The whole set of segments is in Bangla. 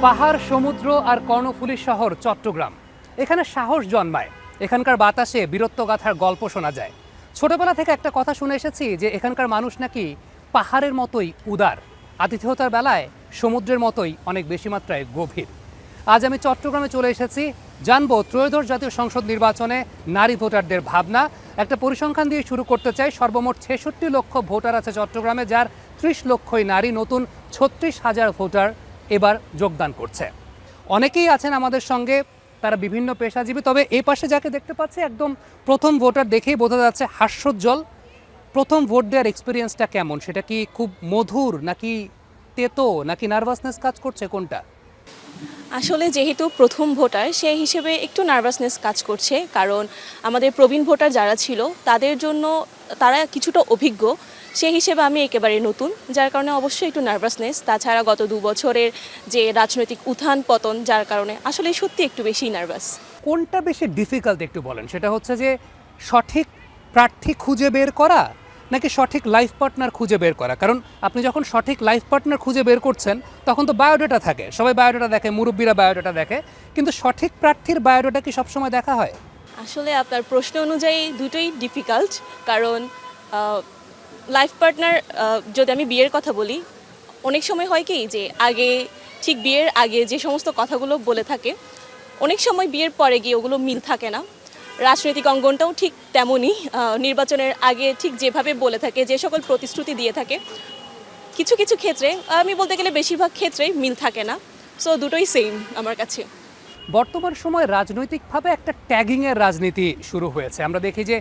পাহাড়, সমুদ্র আর কর্ণফুলী শহর চট্টগ্রাম। এখানে সাহস জন্মায়, এখানকার বাতাসে বীরত্বগাথার গল্প শোনা যায়। ছোটবেলা থেকে একটা কথা শুনে এসেছি যে এখানকার মানুষ নাকি পাহাড়ের মতোই উদার, আতিথেয়তার বেলায় সমুদ্রের মতোই অনেক বেশি মাত্রায় গভীর। আজ আমি চট্টগ্রামে চলে এসেছি, জানবো ত্রয়োদশ জাতীয় সংসদ নির্বাচনে নারী ভোটারদের ভাবনা। একটা পরিসংখ্যান দিয়ে শুরু করতে চাই। সর্বমোট ৬৬ লক্ষ ভোটার আছে চট্টগ্রামে, যার ৩০ লক্ষই নারী। নতুন ৩৬,০০০ ভোটার এবার যোগদান করছে। অনেকেই আছেন আমাদের সঙ্গে, তারা বিভিন্ন পেশাজীবী। তবে এই পাশে যাকে দেখতে পাচ্ছি একদম প্রথম ভোটার, দেখেই বোঝা যাচ্ছে হাস্যোজ্জ্বল। প্রথম ভোট দেওয়ার এক্সপিরিয়েন্সটা কেমন? সেটা কি খুব মধুর, নাকি তেতো, নাকি নার্ভাসনেস কাজ করছে, কোনটা? আসলে যেহেতু প্রথম ভোটার সেই হিসেবে একটু নার্ভাসনেস কাজ করছে, কারণ আমাদের প্রবীণ ভোটার যারা ছিল তাদের জন্য তারা কিছুটা অভিজ্ঞ, সেই হিসেবে আমি একেবারে নতুন, যার কারণে অবশ্যই একটু নার্ভাসনেস। তাছাড়া গত ২ বছরের যে রাজনৈতিক উত্থান পতন, যার কারণে আসলে সত্যি একটু বেশি নার্ভাস। কোনটা বেশি ডিফিকাল্ট একটু বলেন। সেটা হচ্ছে যে সঠিক প্রার্থী খুঁজে বের করা, নাকি সঠিক লাইফ পার্টনার খুঁজে বের করা? কারণ আপনি যখন সঠিক লাইফ পার্টনার খুঁজে বের করছেন তখন তো বায়োডাটা থাকে, সবাই বায়োডাটা দেখে, মুরব্বীরা বায়োডাটা দেখে, কিন্তু সঠিক প্রার্থীর বায়োডাটা কি সবসময় দেখা হয়? আসলে আপনার প্রশ্ন অনুযায়ী দুটোই ডিফিকাল্ট, কারণ লাইফ পার্টনার, যদি আমি বিয়ের কথা বলি, অনেক সময় হয় কি যে আগে, ঠিক বিয়ের আগে যে সমস্ত কথাগুলো বলে থাকে, অনেক সময় বিয়ের পরে গিয়ে ওগুলো মিল থাকে না। রাজনৈতিক অঙ্গনটাও ঠিক তেমনই, নির্বাচনের আগে ঠিক যেভাবে বলে থাকে, যে সকল প্রতিশ্রুতি দিয়ে থাকে, কিছু কিছু ক্ষেত্রে, আমি বলতে গেলে বেশিরভাগ ক্ষেত্রেই মিল থাকে না। সো দুটোই সেম আমার কাছে। বর্তমান সময় রাজনৈতিকভাবে একটা ট্যাগিংয়ের রাজনীতি শুরু হয়েছে। আমরা দেখি যে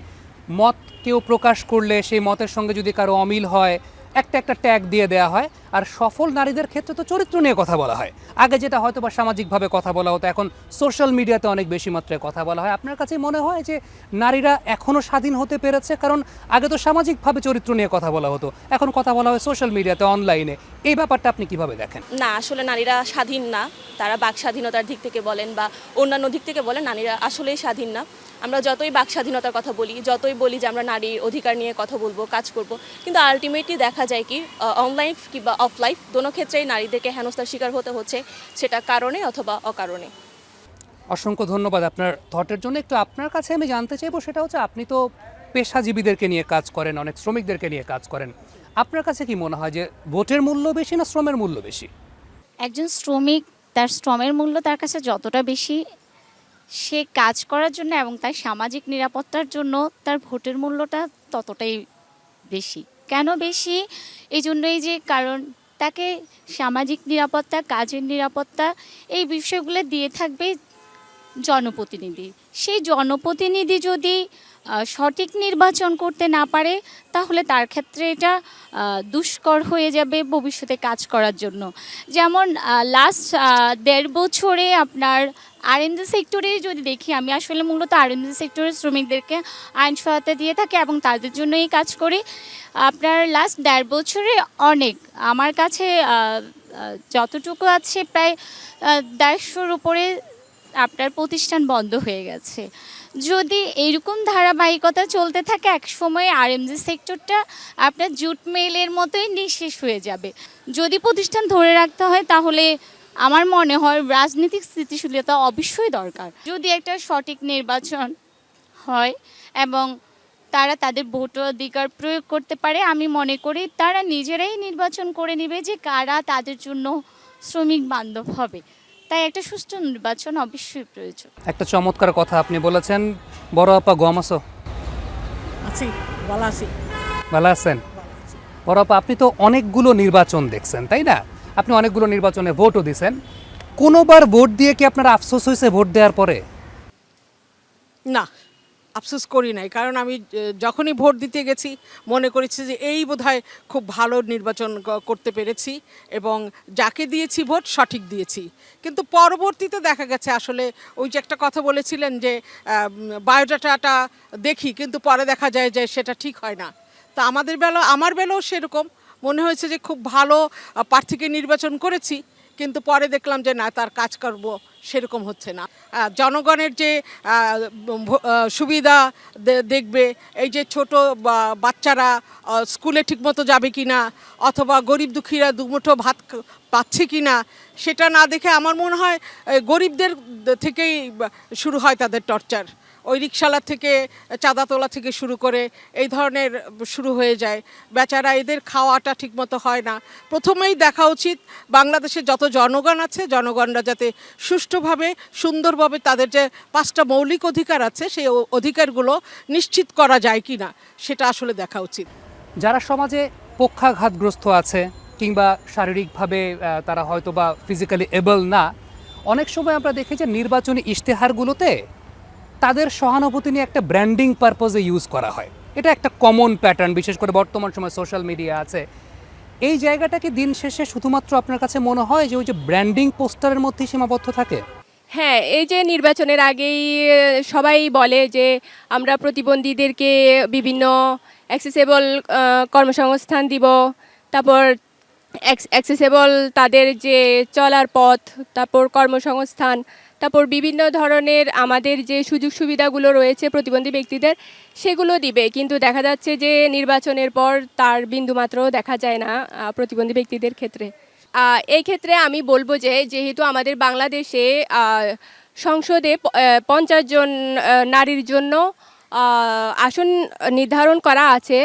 মত কেউ প্রকাশ করলে সেই মতের সঙ্গে যদি কারো অমিল হয়, একটা একটা ট্যাগ দিয়ে দেওয়া হয়। আর সফল নারীদের ক্ষেত্রে তো চরিত্র নিয়ে কথা বলা হয়। আগে যেটা হয়তো বা সামাজিকভাবে কথা বলা হতো, এখন সোশ্যাল মিডিয়াতে অনেক বেশি মাত্রায় কথা বলা হয়। আপনার কাছে মনে হয় যে নারীরা এখনও স্বাধীন হতে পেরেছে? কারণ আগে তো সামাজিকভাবে চরিত্র নিয়ে কথা বলা হতো, এখন কথা বলা হয় সোশ্যাল মিডিয়াতে, অনলাইনে। এই ব্যাপারটা আপনি কিভাবে দেখেন? না, আসলে নারীরা স্বাধীন না। তারা বাক স্বাধীনতার দিক থেকে বলেন বা অন্যান্য দিক থেকে বলেন, নারীরা আসলেই স্বাধীন না। আমরা যতই বাক স্বাধীনতার কথা বলি, যতই বলি যে আমরা নারীর অধিকার নিয়ে কথা বলবো, কাজ করব, কিন্তু আলটিমেটলি দেখা যায় কি অনলাইন কিংবা অফ লাইফ দোনো ক্ষেত্রেই নারীদেরকে হেনস্থার শিকার হতে হচ্ছে, সেটা কারণে অথবা অকারণে। অসংখ্য ধন্যবাদ আপনার থটের জন্য। একটু আপনার কাছে আমি জানতে চাইবো, সেটা হচ্ছে আপনি তো পেশাজীবীদেরকে নিয়ে কাজ করেন, অনেক শ্রমিকদেরকে নিয়ে কাজ করেন। আপনার কাছে কি মনে হয় যে ভোটের মূল্য বেশি না শ্রমের মূল্য বেশি? একজন শ্রমিক, তার শ্রমের মূল্য তার কাছে যতটা বেশি, সে কাজ করার জন্য এবং তার সামাজিক নিরাপত্তার জন্য তার ভোটের মূল্যটা ততটাই বেশি। কেন বেশি? এই জন্যই যে কারণ তাকে সামাজিক নিরাপত্তা, কাজের নিরাপত্তা, এই বিষয়গুলো দিয়ে থাকবে জনপ্রতিনিধি। সেই জনপ্রতিনিধি যদি সঠিক নির্বাচন করতে না পারে, তাহলে তার ক্ষেত্রে এটা দুষ্কর হয়ে যাবে ভবিষ্যতে কাজ করার জন্য। যেমন লাস্ট ১.৫ বছরে আপনার আরএমজি সেক্টরে যদি দেখি, আমি আসলে মূলত আরএমজি সেক্টরের শ্রমিকদেরকে আইন সহায়তা দিয়ে থাকি এবং তাদের জন্যই কাজ করি। আপনার লাস্ট ১.৫ বছরে অনেক, আমার কাছে যতটুকু আছে প্রায় ১৫০-র উপরে আপনার প্রতিষ্ঠান বন্ধ হয়ে গেছে। যদি এইরকম ধারাবাহিকতা চলতে থাকে, এক সময় আরএমজি সেক্টরটা আপনার জুট মেলের মতোই নিঃশেষ হয়ে যাবে। যদি প্রতিষ্ঠান ধরে রাখতে হয়, তাহলে আমার মনে হয় রাজনৈতিক স্থিতিশীলতা অবশ্যই দরকার। যদি একটা সঠিক নির্বাচন হয় এবং তারা তাদের ভোটাধিকার প্রয়োগ করতে পারে, আমি মনে করি তারা নিজেরাই নির্বাচন করে নেবে যে কারা তাদের জন্য শ্রমিক বান্ধব হবে। তাই একটা সুষ্ঠু নির্বাচন অবশ্যই প্রয়োজন। একটা চমৎকার কথা আপনি বলেছেন। বড় আপা, গম আছো? আছি, ভালো আছি। ভালো আছেন? বড় আপা, আপনি তো অনেকগুলো নির্বাচন দেখছেন, তাই না? আপনি অনেকগুলো নির্বাচনে ভোটও দিয়েছেন। কোনোবার ভোট দিয়ে কি আপনার আফসোস হয়েছে ভোট দেওয়ার পরে? না, আফসোস করি নাই, কারণ আমি যখনই ভোট দিতে গেছি মনে করেছি যে এই বোধহয় খুব ভালো নির্বাচন করতে পেরেছি এবং যাকে দিয়েছি ভোট সঠিক দিয়েছি। কিন্তু পরবর্তীতে দেখা গেছে আসলে ওই যে একটা কথা বলেছিলেন যে বায়োডাটাটা দেখি, কিন্তু পরে দেখা যায় যে সেটা ঠিক হয় না। তা আমার বেলাও সেরকম মনে হয়েছে যে খুব ভালো প্রার্থীকে নির্বাচন করেছি, কিন্তু পরে দেখলাম যে না, তার কাজকর্ম সেরকম হচ্ছে না। জনগণের যে সুবিধা দেখবে, এই যে ছোট বাচ্চারা স্কুলে ঠিকমতো যাবে কি না, অথবা গরিব দুঃখীরা দুমুঠো ভাত পাচ্ছে কি না, সেটা না দেখে আমার মনে হয় গরিবদের থেকেই শুরু হয় তাদের টর্চার। ওই রিকশালা থেকে, চাঁদা তোলা থেকে শুরু করে এই ধরনের শুরু হয়ে যায়। বেচারা এদের খাওয়াটা ঠিকমতো হয় না। প্রথমেই দেখা উচিত বাংলাদেশে যত জনগণ আছে, জনগণরা যাতে সুষ্ঠুভাবে, সুন্দরভাবে তাদের যে 5টা মৌলিক অধিকার আছে, সেই অধিকারগুলো নিশ্চিত করা যায় কি না, সেটা আসলে দেখা উচিত। যারা সমাজে পক্ষাঘাতগ্রস্ত আছে কিংবা শারীরিকভাবে তারা হয়তো বা ফিজিক্যালি এবল না, অনেক সময় আমরা দেখি যে নির্বাচনী ইশতেহারগুলোতে তাদের সহানুভূতি নিয়ে একটা ব্র্যান্ডিং পারপোজে ইউজ করা হয়। এটা একটা কমন প্যাটার্ন, বিশেষ করে বর্তমান সময় সোশ্যাল মিডিয়া আছে। এই জায়গাটা কি দিন শেষে শুধুমাত্র আপনার কাছে মনে হয় যে ওই যে ব্র্যান্ডিং পোস্টারের মধ্যেই সীমাবদ্ধ থাকে? হ্যাঁ, এই যে নির্বাচনের আগেই সবাই বলে যে আমরা প্রতিবন্ধীদেরকে বিভিন্ন অ্যাক্সেসেবল কর্মসংস্থান দিব, তারপর অ্যাক্সেসেবল তাদের যে চলার পথ, তারপর কর্মসংস্থান, তারপর বিভিন্ন ধরনের আমাদের যে সুযোগ সুবিধাগুলো রয়েছে প্রতিবন্ধী ব্যক্তিদের, সেগুলো দিবে। কিন্তু দেখা যাচ্ছে যে নির্বাচনের পর তার বিন্দুমাত্রও দেখা যায় না প্রতিবন্ধী ব্যক্তিদের ক্ষেত্রে। এই ক্ষেত্রে আমি বলবো যে যেহেতু আমাদের বাংলাদেশে সংসদে 50 জন নারীর জন্য আসন নির্ধারণ করা আছে,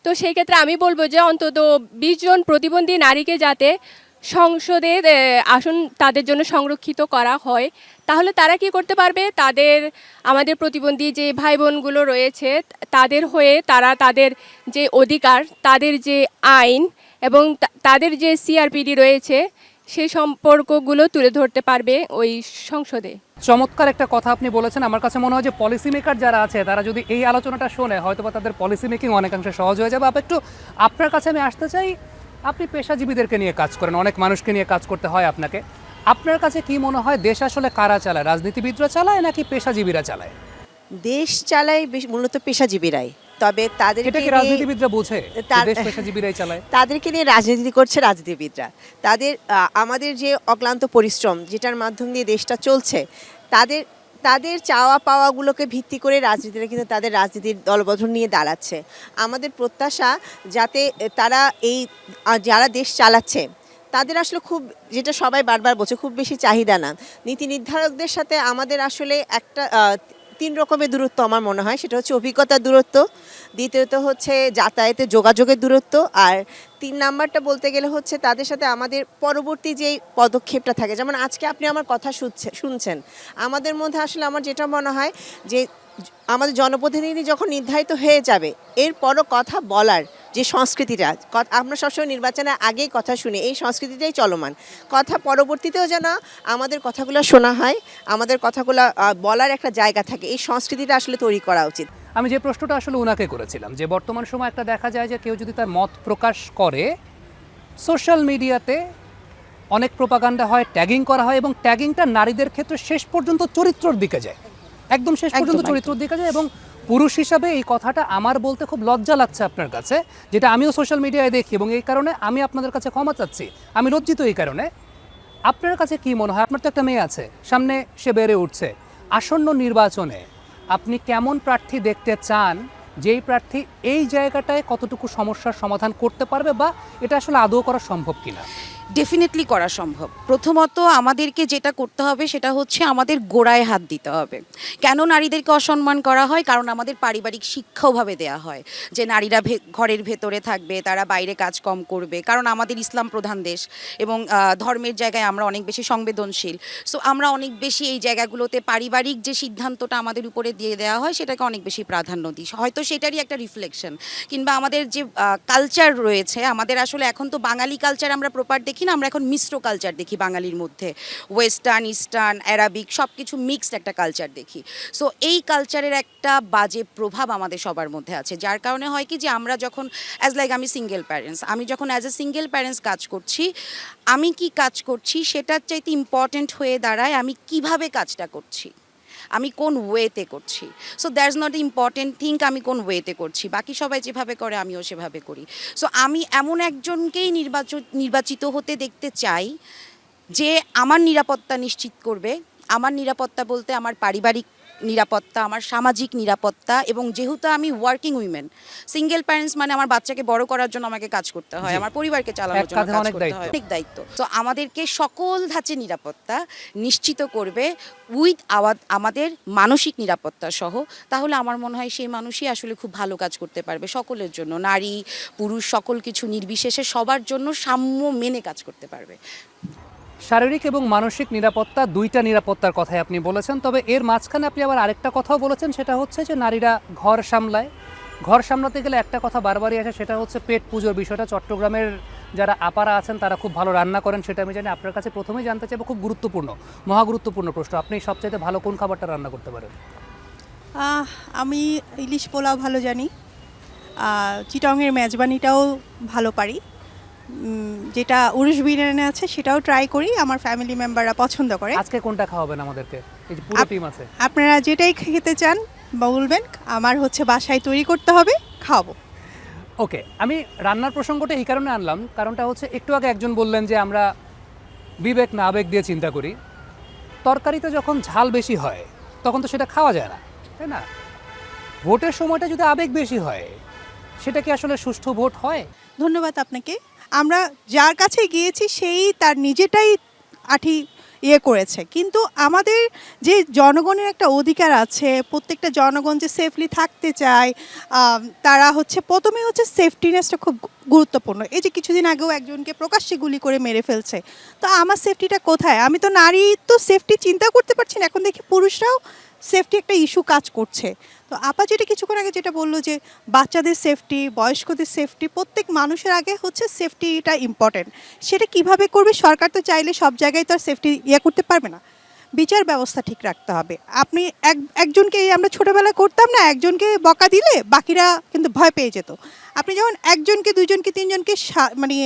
তো সেই ক্ষেত্রে আমি বলবো যে অন্তত 20 জন প্রতিবন্ধী নারীকে যাতে সংসদে আসন তাদের জন্য সংরক্ষিত করা হয়, তাহলে তারা কি করতে পারবে, আমাদের প্রতিবন্ধী যে ভাই বোনগুলো রয়েছে তাদের হয়ে তারা তাদের যে অধিকার, তাদের যে আইন এবং তাদের যে সিআরপিডি রয়েছে সেই সম্পর্কগুলো তুলে ধরতে পারবে ওই সংসদে। চমৎকার একটা কথা আপনি বলেছেন। আমার কাছে মনে হয় যে পলিসি মেকার যারা আছে তারা যদি এই আলোচনাটা শোনে, হয়তো বা তাদের পলিসি মেকিং অনেকাংশে সহজ হয়ে যাবে। একটু আপনার কাছে আমি আসতে চাই, আপনি পেশাজীবীদেরকে নিয়ে কাজ করেন, অনেক মানুষকে নিয়ে কাজ করতে হয় আপনাকে। আপনার কাছে কি মনে হয় দেশ আসলে কারা চালায়, রাজনীতিবিদরা চালায় নাকি পেশাজীবীরা চালায়? দেশ চালায় মূলত পেশাজীবীরাই, তবে এটা কি রাজনীতিবিদরা বোঝে দেশ পেশাজীবীরাই চালায়? তাদেরকে নিয়ে রাজনীতি করছে রাজনীতিবিদরা। আমাদের যে অক্লান্ত পরিশ্রম যেটার মাধ্যম দিয়ে দেশটা চলছে, তাদের চাওয়া পাওয়াগুলোকে ভিত্তি করে রাজনীতিরা কিন্তু তাদের রাজনীতির দলবদ্ধ নিয়ে দাঁড়াচ্ছে। আমাদের প্রত্যাশা যাতে তারা যারা দেশ চালাচ্ছে তাদের আসলে খুব, যেটা সবাই বারবার বলছে, খুব বেশি চাহিদা না। নীতি নির্ধারকদের সাথে আমাদের আসলে একটা 3 রকমের দূরত্ব আমার মনে হয়। সেটা হচ্ছে অভিজ্ঞতার দূরত্ব, দ্বিতীয়ত হচ্ছে যাতায়াতের যোগাযোগের দূরত্ব, আর 3 নাম্বারটা বলতে গেলে হচ্ছে তাদের সাথে আমাদের পরবর্তী যে পদক্ষেপটা থাকে। যেমন আজকে আপনি আমার কথা শুনছেন, আমাদের মধ্যে আসলে আমার যেটা মনে হয় যে আমাদের জনপ্রতিনিধি যখন নির্ধারিত হয়ে যাবে, এরপরও কথা বলার যে সংস্কৃতিটা, আমরা সবসময় নির্বাচনের আগেই কথা শুনি, এই সংস্কৃতিটাই চলমান। কথা পরবর্তীতেও যেন আমাদের কথাগুলো শোনা হয়, আমাদের কথাগুলো বলার একটা জায়গা থাকে, এই সংস্কৃতিটা আসলে তৈরি করা উচিত। আমি যে প্রশ্নটা আসলে ওনাকে করেছিলাম যে বর্তমান সময় একটা দেখা যায় যে কেউ যদি তার মত প্রকাশ করে, সোশ্যাল মিডিয়াতে অনেক প্রোপাগান্ডা হয়, ট্যাগিং করা হয়, এবং ট্যাগিংটা নারীদের ক্ষেত্রে শেষ পর্যন্ত চরিত্রের দিকে যায়, একদম শেষ পর্যন্ত চরিত্রের দিকে যায়। এবং পুরুষ হিসাবে এই কথাটা আমার বলতে খুব লজ্জা লাগছে আপনার কাছে, যেটা আমিও সোশ্যাল মিডিয়ায় দেখি, এবং এই কারণে আমি আপনাদের কাছে ক্ষমা চাচ্ছি, আমি লজ্জিত এই কারণে। আপনার কাছে কি মনে হয়, আপনার তো একটা মেয়ে আছে সামনে, সে বেড়ে উঠছে, আসন্ন নির্বাচনে আপনি কেমন প্রার্থী দেখতে চান, যেই প্রার্থী এই জায়গাটায় কতটুকু সমস্যার সমাধান করতে পারবে, বা এটা আসলে আদৌ করা সম্ভব কিনা? ডেফিনেটলি করা সম্ভব। প্রথমত আমাদেরকে যেটা করতে হবে সেটা হচ্ছে আমাদের গোড়ায় হাত দিতে হবে। কেন নারীদেরকে অসম্মান করা হয়? কারণ আমাদের পারিবারিক শিক্ষাওভাবে দেয়া হয় যে নারীরা ঘরের ভেতরে থাকবে, তারা বাইরে কাজ কম করবে, কারণ আমাদের ইসলাম প্রধান দেশ এবং ধর্মের জায়গায় আমরা অনেক বেশি সংবেদনশীল। সো আমরা অনেক বেশি এই জায়গাগুলোতে পারিবারিক যে সিদ্ধান্তটা আমাদের উপরে দিয়ে দেওয়া হয় সেটাকে অনেক বেশি প্রাধান্য দিই। হয়তো সেটারই একটা রিফ্লেকশন। কিংবা আমাদের যে কালচার রয়েছে, আমাদের আসলে এখন তো বাঙালি কালচার আমরা প্রপার দেখি না, আমরা এখন মিশ্র কালচার দেখি বাঙালির মধ্যে, ওয়েস্টার্ন, ইস্টার্ন, অ্যারাবিক সব কিছু মিক্সড একটা কালচার দেখি। সো এই কালচারের একটা বাজে প্রভাব আমাদের সবার মধ্যে আছে, যার কারণে হয় কি যে আমরা যখন আমি সিঙ্গেল প্যারেন্টস, আমি যখন অ্যাজ এ সিঙ্গেল প্যারেন্টস কাজ করছি, আমি কি কাজ করছি সেটার চাইতে ইম্পর্টেন্ট হয়ে দাঁড়ায় আমি কিভাবে কাজটা করছি, আমি কোন ওয়েতে করছি। So that's not important thing আমি কোন ওয়েতে করছি, বাকি সবাই যেভাবে করে আমিও সেভাবে করি। সো আমি এমন একজনকেই নির্বাচিত হতে দেখতে চাই যে আমার নিরাপত্তা নিশ্চিত করবে। আমার নিরাপত্তা বলতে আমার পারিবারিক নিরাপত্তা, আমার সামাজিক নিরাপত্তা, এবং যেহেতু আমি ওয়ার্কিং উইমেন, সিঙ্গেল প্যারেন্টস মানে আমার বাচ্চাকে বড় করার জন্য আমাকে কাজ করতে হয়, জি। আমার পরিবারকে চালানোর এক জন্য কাঁধে কাজ অনেক করতে দায়িত্ব। হয়, অনেক দায়িত্ব। তো আমাদেরকে সকল ধাঁচে নিরাপত্তা নিশ্চিত করবে উইথ আমাদের মানসিক নিরাপত্তা সহ। তাহলে আমার মনে হয় সেই মানুষই আসলে খুব ভালো কাজ করতে পারবে সকলের জন্য, নারী পুরুষ সকল কিছু নির্বিশেষে সবার জন্য সাম্য মেনে কাজ করতে পারবে। শারীরিক এবং মানসিক নিরাপত্তা, দুইটা নিরাপত্তার কথাই আপনি বলেছেন। তবে এর মাঝখানে আপনি আবার আরেকটা কথাও বলেছেন, সেটা হচ্ছে যে নারীরা ঘর সামলায়। ঘর সামলাতে গেলে একটা কথা বারবারই আসে, সেটা হচ্ছে পেট পুজোর বিষয়টা। চট্টগ্রামের যারা আপারা আছেন তারা খুব ভালো রান্না করেন, সেটা আমি জানি। আপনার কাছে প্রথমেই জানতে চাইবো, খুব গুরুত্বপূর্ণ, মহা গুরুত্বপূর্ণ প্রশ্ন, আপনি সবচাইতে ভালো কোন খাবারটা রান্না করতে পারেন? আমি ইলিশ পোলাও ভালো জানি, চিটংয়ের মেজবানিটাও ভালো পারি, যেটা উরুশ বিরিয়ানি আছে সেটাও ট্রাই করি, আমার ফ্যামিলি মেম্বাররা পছন্দ করে। আজকে কোনটা খাওয়াবেন আমাদেরকে? এই যে পুরো টিম আছে। আপনারা যেটাই খেতে চান বলবেন, আমার হচ্ছে বাসায় তৈরি করতে হবে, খাওয়াবো। ওকে, আমি রান্নার প্রসঙ্গটা এই কারণে আনলাম, কারণটা হচ্ছে একটু আগে একজন বললেন যে আমরা বিবেক না আবেগ দিয়ে চিন্তা করি। তরকারিতে যখন ঝাল বেশি হয় তখন তো সেটা খাওয়া যায় না, তাই না? ভোটের সময়টা যদি আবেগ বেশি হয়, সেটা কি আসলে সুষ্ঠু ভোট হয়? ধন্যবাদ আপনাকে। আমরা যার কাছে গিয়েছি সেই তার নিজেটাই আঠি করেছে, কিন্তু আমাদের যে জনগণের একটা অধিকার আছে, প্রত্যেকটা জনগণ যে সেফলি থাকতে চায়, তারা হচ্ছে প্রথমে হচ্ছে সেফটিনেসটা খুব গুরুত্বপূর্ণ। এই যে কিছুদিন আগেও একজনকে প্রকাশ্যে গুলি করে মেরে ফেলছে, তো আমার সেফটিটা কোথায়? আমি তো নারী, তো সেফটি চিন্তা করতে পারছি না। এখন দেখি পুরুষরাও সেফটি একটা ইস্যু কাজ করছে। তো আপা যেটা কিছুক্ষণ আগে যেটা বললো যে বাচ্চাদের সেফটি, বয়স্কদের সেফটি, প্রত্যেক মানুষের আগে হচ্ছে সেফটিটা ইম্পর্টেন্ট। সেটা কিভাবে করবে? সরকার তো চাইলে সব জায়গায় তো আর সেফটি করতে পারবে না, বিচার ব্যবস্থা ঠিক রাখতে হবে। আপনি একজনকে, আমরা ছোটোবেলায় করতাম না, একজনকে বকা দিলে বাকিরা কিন্তু ভয় পেয়ে যেত। আপনি যখন একজনকে, দুইজনকে, তিনজনকে মানে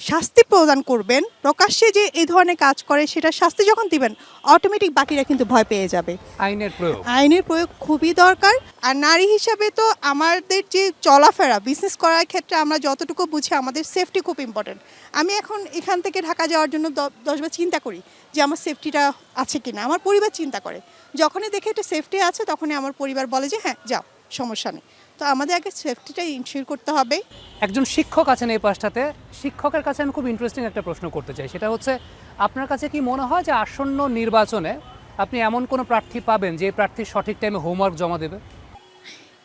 শাস্তি প্রদান করবেন প্রকাশ্যে, যে এই ধরনের কাজ করে সেটা শাস্তি যখন দিবেন, অটোমেটিক বাকিরা কিন্তু ভয় পেয়ে যাবে। আইনের প্রয়োগ, আইনের প্রয়োগ খুবই দরকার। আর নারী হিসাবে তো আমাদের যে চলাফেরা, বিজনেস করার ক্ষেত্রে আমরা যতটুকু বুঝি, আমাদের সেফটি খুব ইম্পর্টেন্ট। আমি এখন এখান থেকে ঢাকা যাওয়ার জন্য 10বার চিন্তা করি যে আমার সেফটিটা আছে কিনা। আমার পরিবার চিন্তা করে, যখনই দেখে একটা সেফটি আছে তখনই আমার পরিবার বলে যে হ্যাঁ যাও, সমস্যা নেই। তো আমাদের আগে সেফটিটা ইনশিওর করতে হবে। একজন শিক্ষক আছেন এই পাশটাতে, শিক্ষকের কাছে আমি খুব ইন্টারেস্টিং একটা প্রশ্ন করতে চাই। সেটা হচ্ছে, আপনার কাছে কি মনে হয় যে আসন্ন নির্বাচনে আপনি এমন কোনো প্রার্থী পাবেন যে প্রার্থী সঠিক টাইমে হোমওয়ার্ক জমা দেবে?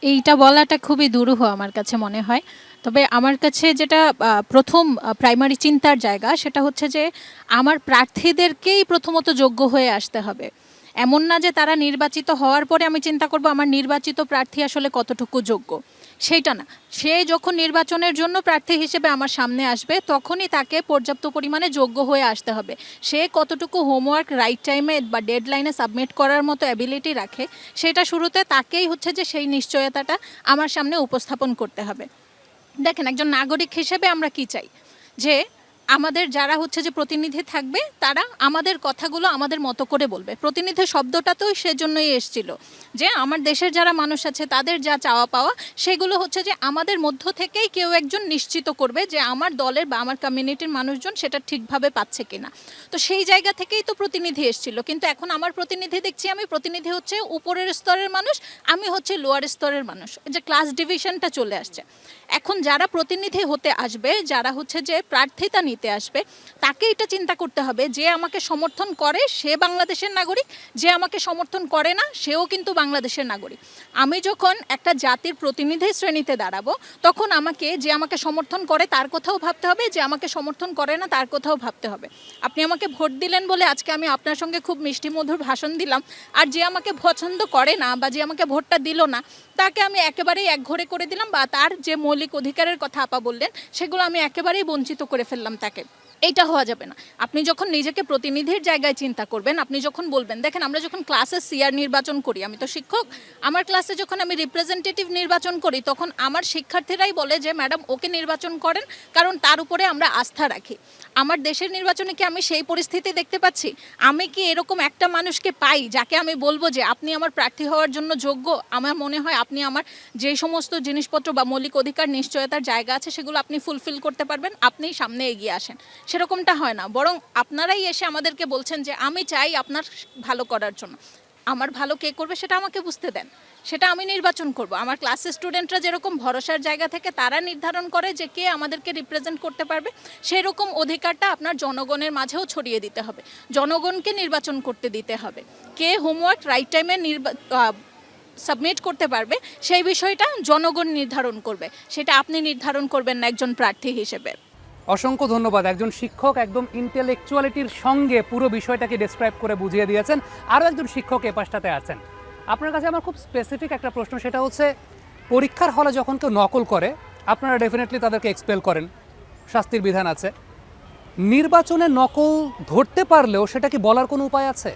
এইটা বলাটা খুবই দুরূহ আমার কাছে মনে হয়। তবে আমার কাছে যেটা প্রথম প্রাইমারি চিন্তার জায়গা, সেটা হচ্ছে যে আমার প্রার্থীদেরকেই প্রথমত যোগ্য হয়ে আসতে হবে। এমন না যে তারা নির্বাচিত হওয়ার পরে আমি চিন্তা করব আমার নির্বাচিত প্রার্থী আসলে কতটুকু যোগ্য, সেইটা না। সে যখন নির্বাচনের জন্য প্রার্থী হিসেবে আমার সামনে আসবে, তখনই তাকে পর্যাপ্ত পরিমাণে যোগ্য হয়ে আসতে হবে। সে কতটুকু হোমওয়ার্ক রাইট টাইমে বা ডেডলাইনে সাবমিট করার মতো অ্যাবিলিটি রাখে, সেটা শুরুতে তাকেই হচ্ছে যে সেই নিশ্চয়তাটা আমার সামনে উপস্থাপন করতে হবে। দেখেন, একজন নাগরিক হিসেবে আমরা কি চাই? যে আমাদের যারা হচ্ছে যে প্রতিনিধি থাকবে, তারা আমাদের কথাগুলো আমাদের মতো করে বলবে। প্রতিনিধি শব্দটা তো সেজন্যই এসেছিল যে আমার দেশের যারা মানুষ আছে তাদের যা চাওয়া পাওয়া, সেগুলো হচ্ছে যে আমাদের মধ্য থেকেই কেউ একজন নিশ্চিত করবে যে আমার দলের বা আমার কমিউনিটির মানুষজন সেটা ঠিকভাবে পাচ্ছে কিনা। তো সেই জায়গা থেকেই তো প্রতিনিধি এসেছিল। কিন্তু এখন আমার প্রতিনিধি দেখছি, আমি প্রতিনিধি হচ্ছে উপরের স্তরের মানুষ, আমি হচ্ছে লোয়ার স্তরের মানুষ, যে ক্লাস ডিভিশনটা চলে আসছে। এখন যারা প্রতিনিধি হতে আসবে, যারা হচ্ছে যে প্রার্থিতা নিতে আসবে, তাকে এটা চিন্তা করতে হবে যে আমাকে সমর্থন করে সে বাংলাদেশের নাগরিক, যে আমাকে সমর্থন করে না সেও কিন্তু বাংলাদেশের নাগরিক। আমি যখন একটা জাতির প্রতিনিধি শ্রেণীতে দাঁড়াবো, তখন আমাকে, যে আমাকে সমর্থন করে তার কথাও ভাবতে হবে, যে আমাকে সমর্থন করে না তার কথাও ভাবতে হবে। আপনি আমাকে ভোট দিলেন বলে আজকে আমি আপনার সঙ্গে খুব মিষ্টি মধুর ভাষণ দিলাম, আর যে আমাকে পছন্দ করে না বা যে আমাকে ভোটটা দিল না, তাকে আমি একেবারেই একঘরে করে দিলাম, বা তার যে মৌলিক অধিকারের কথা আপা বললেন সেগুলো আমি একেবারেই বঞ্চিত করে ফেললাম তাকে। এইটা হওয়া যাবে না। আপনি যখন নিজেকে প্রতিনিধির জায়গায় চিন্তা করবেন, আপনি যখন বলবেন, দেখেন আমরা যখন ক্লাসে সিআর নির্বাচন করি, আমি তো শিক্ষক, আমার ক্লাসে যখন আমি রিপ্রেজেন্টেটিভ নির্বাচন করি, তখন আমার শিক্ষার্থীরাই বলে যে ম্যাডাম ওকে নির্বাচন করেন, কারণ তার উপরে আমরা আস্থা রাখি। আমার দেশের নির্বাচনে কি আমি সেই পরিস্থিতি দেখতে পাচ্ছি? আমি কি এরকম একটা মানুষকে পাই যাকে আমি বলবো যে আপনি আমার প্রার্থী হওয়ার জন্য যোগ্য? আমার মনে হয় আপনি আমার যে সমস্ত জিনিসপত্র বা মৌলিক অধিকার নিশ্চয়তার জায়গা আছে সেগুলো আপনি ফুলফিল করতে পারবেন, আপনি সামনে এগিয়ে আসেন। সেরকমটা হয় না, বরং আপনারাই এসে আমাদেরকে বলছেন যে আমি চাই আপনার ভালো করার জন্য। আমার ভালো কে করবে সেটা আমাকে বুঝতে দেন, সেটা আমি নির্বাচন করব। আমার ক্লাসের স্টুডেন্টরা যেরকম ভরসার জায়গা থেকে তারা নির্ধারণ করে যে কে আমাদেরকে রিপ্রেজেন্ট করতে পারবে, সেরকম অধিকারটা আপনার জনগণের মাঝেও ছড়িয়ে দিতে হবে, জনগণকে নির্বাচন করতে দিতে হবে। কে হোমওয়ার্ক রাইট টাইমে সাবমিট করতে পারবে সেই বিষয়টা জনগণ নির্ধারণ করবে, সেটা আপনি নির্ধারণ করবেন না একজন প্রার্থী হিসেবে। অসংখ্য ধন্যবাদ। একজন শিক্ষক একদম ইন্টেলেকচুয়ালিটির সঙ্গে পুরো বিষয়টাকে ডেসক্রাইব করে বুঝিয়ে দিয়েছেন। আরও একজন শিক্ষক এ পাশটাতে আছেন। আপনার কাছে আমার খুব স্পেসিফিক একটা প্রশ্ন, সেটা হচ্ছে পরীক্ষার হলে যখন কেউ নকল করে আপনারা ডেফিনেটলি তাদেরকে এক্সপেল করেন, শাস্তির বিধান আছে। নির্বাচনে নকল ধরতে পারলেও সেটা কি বলার কোনো উপায় আছে?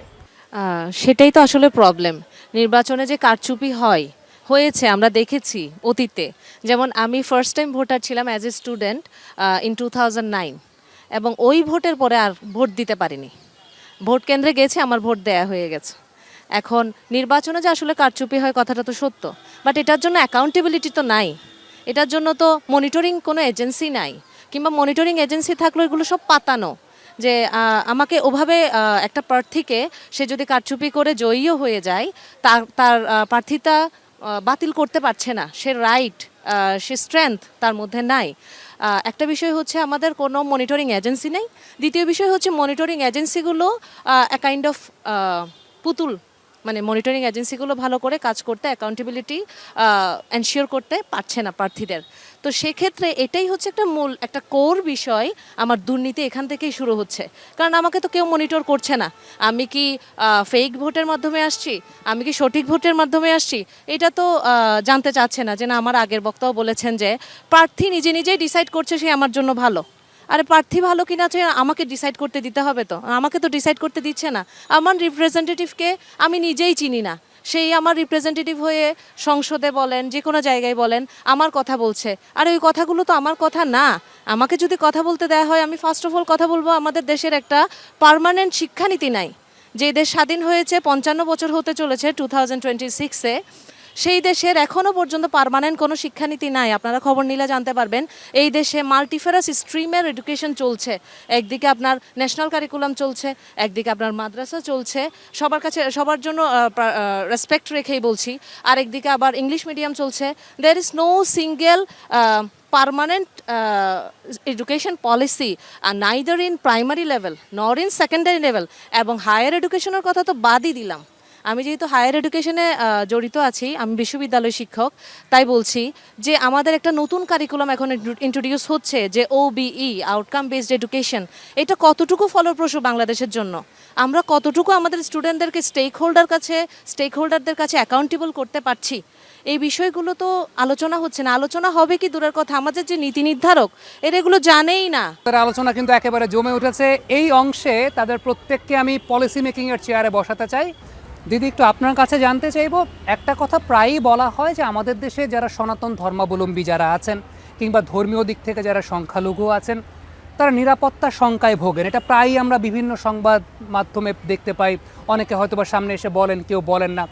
সেটাই তো আসলে প্রবলেম। নির্বাচনে যে কারচুপি হয়েছে আমরা দেখেছি অতীতে। যেমন আমি ফার্স্ট টাইম ভোটার ছিলাম অ্যাজ এ স্টুডেন্ট ইন 2009, এবং ওই ভোটের পরে আর ভোট দিতে পারিনি। ভোট কেন্দ্রে গেছে, আমার ভোট দেয়া হয়ে গেছে। এখন নির্বাচনে যে আসলে কারচুপি হয় কথাটা তো সত্য, বাট এটার জন্য অ্যাকাউন্টেবিলিটি তো নাই, এটার জন্য তো মনিটরিং কোনো এজেন্সি নাই, কিংবা মনিটরিং এজেন্সি থাকলেও এগুলো সব পাতানো। যে আমাকে ওভাবে একটা প্রার্থীকে সে যদি কারচুপি করে জয়ীও হয়ে যায়, তার প্রার্থিতা বাতিল করতে পারছে না, সে রাইট, সে স্ট্রেংথ তার মধ্যে নাই। একটা বিষয় হচ্ছে আমাদের কোনো মনিটরিং এজেন্সি নেই। দ্বিতীয় বিষয় হচ্ছে মনিটরিং এজেন্সিগুলো কাইন্ড অফ পুতুল, মানে মনিটরিং এজেন্সিগুলো ভালো করে কাজ করতে, অ্যাকাউন্টেবিলিটি এনশিওর করতে পারছে না প্রার্থীদের। তো সেক্ষেত্রে এটাই হচ্ছে একটা কোর বিষয়। আমার দুর্নীতি এখান থেকেই শুরু হচ্ছে, কারণ আমাকে তো কেউ মনিটর করছে না। আমি কি ফেক ভোটের মাধ্যমে আসছি, আমি কি সঠিক ভোটের মাধ্যমে আসছি, এটা তো জানতে চাচ্ছে না। যে না, আমার আগের বক্তাও বলেছেন যে প্রার্থী নিজে নিজেই ডিসাইড করছে সে আমার জন্য ভালো। আরে প্রার্থী ভালো কিনা আমাকে ডিসাইড করতে দিতে হবে তো, আমাকে তো ডিসাইড করতে দিচ্ছে না। আমার রিপ্রেজেন্টেটিভকে আমি নিজেই চিনি না, সেই আমার রিপ্রেজেন্টেটিভ হয়ে সংসদে বলেন, যে কোনো জায়গায় বলেন, আমার কথা বলছে। আর ওই কথাগুলো তো আমার কথা না। আমাকে যদি কথা বলতে দেওয়া হয়, আমি ফার্স্ট অফ অল কথা বলবো আমাদের দেশের একটা পার্মানেন্ট শিক্ষানীতি নাই। যে দেশ স্বাধীন হয়েছে 55 বছর হতে চলেছে 2026-এ, সেই দেশের এখনও পর্যন্ত পার্মানেন্ট কোনো শিক্ষানীতি নাই। আপনারা খবর নিলে জানতে পারবেন এই দেশে মাল্টিফারাস স্ট্রিমের এডুকেশন চলছে। একদিকে আপনার ন্যাশনাল কারিকুলাম চলছে, একদিকে আপনার মাদ্রাসা চলছে, সবার জন্য রেসপেক্ট রেখেই বলছি। আরেকদিকে আবার ইংলিশ মিডিয়াম চলছে। There is no single permanent education policy, neither in primary level nor in secondary level, এবং হায়ার এডুকেশনের কথা তো বাদই দিলাম। আমি যেহেতু হায়ার এডুকেশনে জড়িত আছি, আমি বিশ্ববিদ্যালয় শিক্ষক, তাই বলছি যে আমাদের একটা নতুন কারিকুলাম এখন ইন্ট্রোডিউস হচ্ছে, যে OBE, আউটকাম বেসড এডুকেশন। এটা কতটুকু ফলপ্রসূ বাংলাদেশের জন্য? আমরা কতটুকু আমাদের স্টুডেন্টদেরকে স্টেক হোল্ডারদের কাছে অ্যাকাউন্টেবল করতে পারছি? এই বিষয়গুলো তো আলোচনা হচ্ছে না। আলোচনা হবে কি দূরের কথা, আমাদের যে নীতি নির্ধারক এগুলো জানেই না। তাদের আলোচনা কিন্তু একেবারে জমে উঠেছে। এই অংশে তাদের প্রত্যেককে আমি পলিসি মেকিংয়ের চেয়ারে বসাতে চাই। দিদি, একটু আপনার কাছে জানতে চাইবো, একটা কথা প্রায়ই বলা হয় যে আমাদের দেশে যারা সনাতন ধর্মাবলম্বী যারা আছেন, কিংবা ধর্মীয় দিক থেকে যারা সংখ্যালঘু আছেন, তারা নিরাপত্তা শঙ্কায় ভোগেন। এটা প্রায়ই আমরা বিভিন্ন সংবাদ মাধ্যমে দেখতে পাই। অনেকে হয়তোবা সামনে এসে বলেন, কেউ বলেন না।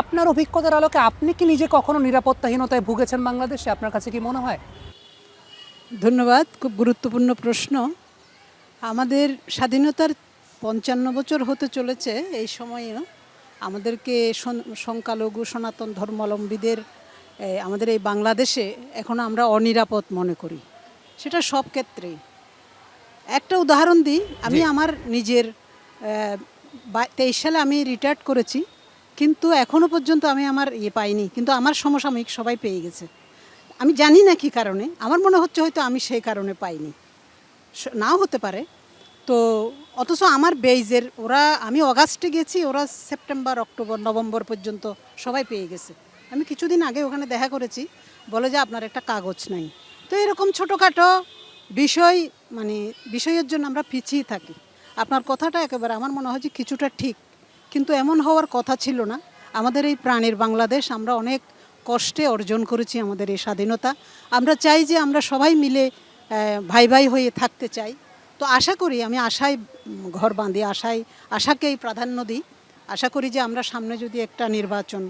আপনার অভিজ্ঞতার আলোকে আপনি কি নিজে কখনো নিরাপত্তাহীনতায় ভুগেছেন বাংলাদেশে? আপনার কাছে কি মনে হয়? ধন্যবাদ, খুব গুরুত্বপূর্ণ প্রশ্ন। আমাদের স্বাধীনতার 55 বছর হতে চলেছে। এই সময়ে আমাদেরকে সংখ্যালঘু সনাতন ধর্মাবলম্বীদের আমাদের এই বাংলাদেশে এখনও আমরা অনিরাপদ মনে করি, সেটা সব ক্ষেত্রেই। একটা উদাহরণ দিই, আমি আমার নিজের 23 সালে আমি রিটায়ার্ড করেছি, কিন্তু এখনও পর্যন্ত আমি আমার পাইনি, কিন্তু আমার সমসাময়িক সবাই পেয়ে গেছে। আমি জানি না কী কারণে, আমার মনে হচ্ছে হয়তো আমি সেই কারণে পাইনি, নাও হতে পারে। তো অথচ আমার বেইজের আমি অগাস্টে গেছি, ওরা সেপ্টেম্বর, অক্টোবর, নভেম্বর পর্যন্ত সবাই পেয়ে গেছে। আমি কিছুদিন আগে ওখানে দেখা করেছি, বলে যে আপনার একটা কাগজ নাই। তো এরকম ছোটোখাটো বিষয়ের জন্য আমরা পিছিয়ে থাকি। আপনার কথাটা একেবারে আমার মনে হয় যে কিছুটা ঠিক, কিন্তু এমন হওয়ার কথা ছিল না। আমাদের এই প্রাণের বাংলাদেশ আমরা অনেক কষ্টে অর্জন করেছি আমাদের এই স্বাধীনতা। আমরা চাই যে আমরা সবাই মিলে ভাই ভাই হয়ে থাকতে চাই। তো আশা করি, আমি আশায় ঘর বাঁধি, আশাকেই প্রাধান্য দিই। আশা করি যে আমরা সামনে যদি একটা নির্বাচন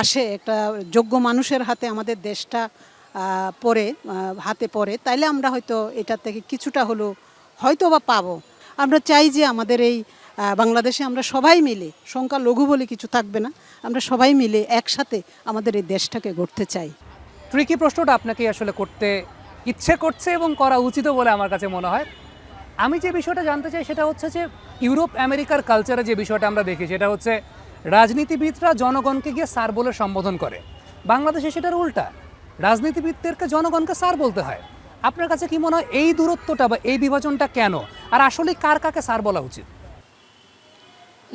আসে, একটা যোগ্য মানুষের হাতে আমাদের দেশটা হাতে পড়ে, তাইলে আমরা হয়তো এটা থেকে কিছুটা হলেও হয়তো বা পাবো। আমরা চাই যে আমাদের এই বাংলাদেশে আমরা সবাই মিলে, সংখ্যালঘু বলে কিছু থাকবে না, আমরা সবাই মিলে একসাথে আমাদের এই দেশটাকে গড়তে চাই। ট্রিকি প্রশ্নটা আপনাকে আসলে করতে ইচ্ছে করছে এবং করা উচিত বলে আমার কাছে মনে হয়। আমি যে বিষয়টা জানতে চাই সেটা হচ্ছে যে ইউরোপ আমেরিকার কালচারে যে বিষয়টা আমরা দেখি সেটা হচ্ছে রাজনীতিবিদরা জনগণকে গিয়ে স্যার বলে সম্বোধন করে। বাংলাদেশে সেটার উল্টা, রাজনীতিবিদদেরকে জনগণকে স্যার বলতে হয়। আপনার কাছে কি মনে হয় এই দূরত্বটা বা এই বিভাজনটা কেন, আর আসলে কার কাকে স্যার বলা উচিত?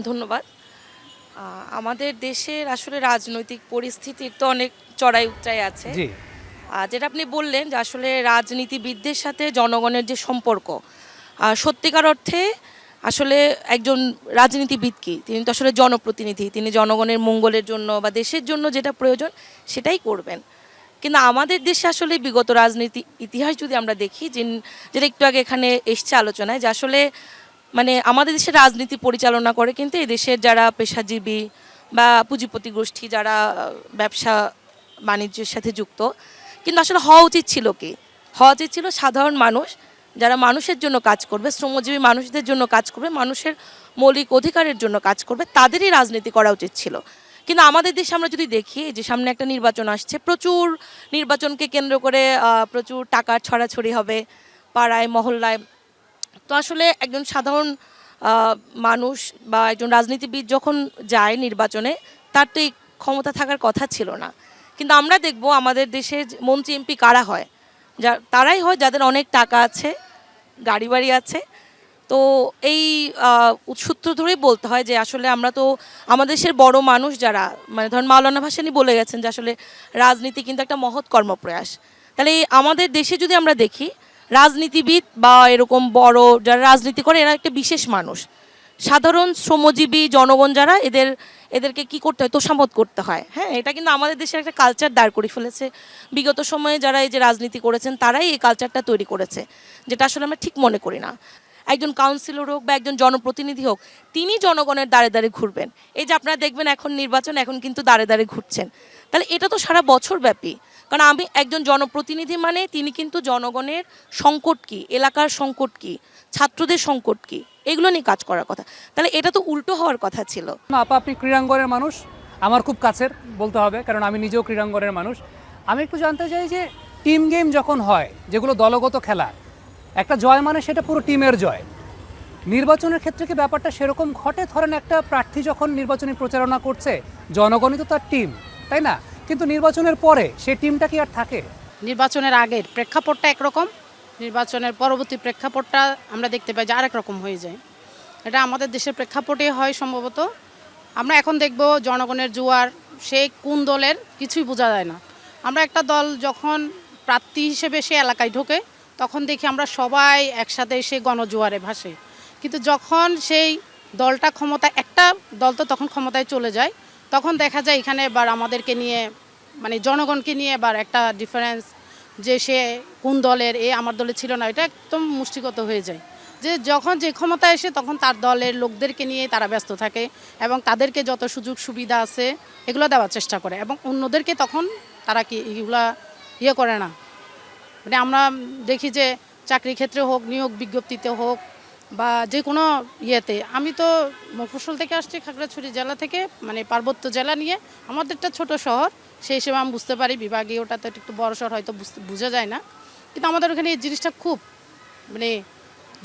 ধন্যবাদ। আমাদের দেশের আসলে রাজনৈতিক পরিস্থিতির তো অনেক চড়াই উতরাই আছে। জি, যেটা আপনি বললেন যে আসলে রাজনীতিবিদদের সাথে জনগণের যে সম্পর্ক, সত্যিকার অর্থে আসলে একজন রাজনীতিবিদ কি, তিনি তো আসলে জনপ্রতিনিধি, তিনি জনগণের মঙ্গলের জন্য বা দেশের জন্য যেটা প্রয়োজন সেটাই করবেন। কিন্তু আমাদের দেশে আসলে বিগত রাজনীতি ইতিহাস যদি আমরা দেখি, যেটা একটু আগে এখানে এসছে আলোচনায়, যে আসলে মানে আমাদের দেশের রাজনীতি পরিচালনা করে কিন্তু এই দেশের যারা পেশাজীবী বা পুঁজিপতি গোষ্ঠী, যারা ব্যবসা বাণিজ্যের সাথে যুক্ত। কিন্তু আসলে হওয়া উচিত ছিল কি, হওয়া উচিত ছিল সাধারণ মানুষ যারা মানুষের জন্য কাজ করবে, শ্রমজীবী মানুষদের জন্য কাজ করবে, মানুষের মৌলিক অধিকারের জন্য কাজ করবে, তাদেরই রাজনীতি করা উচিত ছিল। কিন্তু আমাদের দেশে আমরা যদি দেখি যে সামনে একটা নির্বাচন আসছে, প্রচুর নির্বাচনকে কেন্দ্র করে প্রচুর টাকার ছড়াছড়ি হবে পাড়ায় মহল্লায়। তো আসলে একজন সাধারণ মানুষ বা একজন রাজনীতিবিদ যখন যায় নির্বাচনে, তার তো এই ক্ষমতা থাকার কথা ছিল না। কিন্তু আমরা দেখব আমাদের দেশের মন্ত্রী এমপি কারা হয়, তারাই হয় যাদের অনেক টাকা আছে, গাড়ি বাড়ি আছে। তো এই সূত্র ধরেই বলতে হয় যে আসলে আমরা তো আমাদের দেশের বড় মানুষ যারা, মানে ধরুন মাওলানা ভাসানী বলে গেছেন যে আসলে রাজনীতি কিন্তু একটা মহৎ কর্মপ্রয়াস। তাহলে আমাদের দেশে যদি আমরা দেখি, রাজনীতিবিদ বা এরকম বড় যারা রাজনীতি করে এরা একটা বিশেষ মানুষ। সাধারণ শ্রমজীবী জনগণ যারা, এদেরকে কি করতে হয়, তোষামত করতে হয়। হ্যাঁ, এটা কিন্তু আমাদের দেশের একটা কালচার দাঁড় করে ফেলেছে। বিগত সময়ে যারা এই যে রাজনীতি করেছেন তারাই এই কালচারটা তৈরি করেছে, যেটা আসলে আমরা ঠিক মনে করি না। একজন কাউন্সিলর হোক বা একজন জনপ্রতিনিধি হোক, তিনি জনগণের দ্বারে দ্বারে ঘুরবেন। এই যে আপনারা দেখবেন এখন নির্বাচন, এখন কিন্তু দ্বারে দ্বারে ঘুরছেন। তাহলে এটা তো সারা বছর ব্যাপী। কারণ আমি একজন জনপ্রতিনিধি মানে তিনি কিন্তু জনগণের সংকট কী, এলাকার সংকট কী, ছাত্রদের সংকট কী, এগুলো নিয়ে কাজ করার কথা। তাহলে এটা তো উল্টো হওয়ার কথা ছিল। আপা, আপনি ক্রীড়াঙ্গনের মানুষ, আমার খুব কাছের বলতে হবে, কারণ আমি নিজেও ক্রীড়াঙ্গনের মানুষ। আমি একটু জানতে চাই যে টিম গেম যখন হয়, যেগুলো দলগত খেলা, একটা জয় মানে সেটা পুরো টিমের জয়। নির্বাচনের ক্ষেত্রে কি ব্যাপারটা সেরকম ঘটে? ধরেন একটা প্রার্থী যখন নির্বাচনী প্রচারণা করছে, জনগণই তো তার টিম, তাই না? কিন্তু নির্বাচনের পরে সেই টিমটা কি আর থাকে? নির্বাচনের আগের প্রেক্ষাপটটা একরকম, নির্বাচনের পরবর্তী প্রেক্ষাপটটা আমরা দেখতে পাই যে আরেক রকম হয়ে যায়। এটা আমাদের দেশের প্রেক্ষাপটে হয় সম্ভবত। আমরা এখন দেখব জনগণের জোয়ার, সে কোন দলের কিছুই বোঝা যায় না। আমরা একটা দল যখন প্রার্থী হিসেবে সে এলাকায় ঢোকে, তখন দেখি আমরা সবাই একসাথে এসে গণজোয়ারে ভাসে। কিন্তু যখন সেই দলটা ক্ষমতা, একটা দল তো তখন ক্ষমতায় চলে যায়, তখন দেখা যায় এখানে এবার আমাদেরকে নিয়ে, মানে জনগণকে নিয়ে এবার একটা ডিফারেন্স, যে সে কোন দলের, আমার দলে ছিল না, এটা একদম মুষ্টিগত হয়ে যায়। যে যখন যে ক্ষমতা এসে তখন তার দলের লোকদেরকে নিয়ে তারা ব্যস্ত থাকে এবং তাদেরকে যত সুযোগ সুবিধা আছে এগুলো দেওয়ার চেষ্টা করে, এবং অন্যদেরকে তখন তারা কি এগুলা করে না। মানে আমরা দেখি যে চাকরি ক্ষেত্রে হোক, নিয়োগ বিজ্ঞপ্তিতে হোক, বা যে কোনো ইয়েতে। আমি তো মফস্বল থেকে আসছি, খাগড়াছড়ি জেলা থেকে, মানে পার্বত্য জেলা নিয়ে আমাদেরটা ছোট শহর, সেই হিসেবে আমি বুঝতে পারি। বিভাগীয়টা তো একটু বড় শহর, হয়তো বোঝা যায় না। কিন্তু আমাদের ওখানে এই জিনিসটা খুব, মানে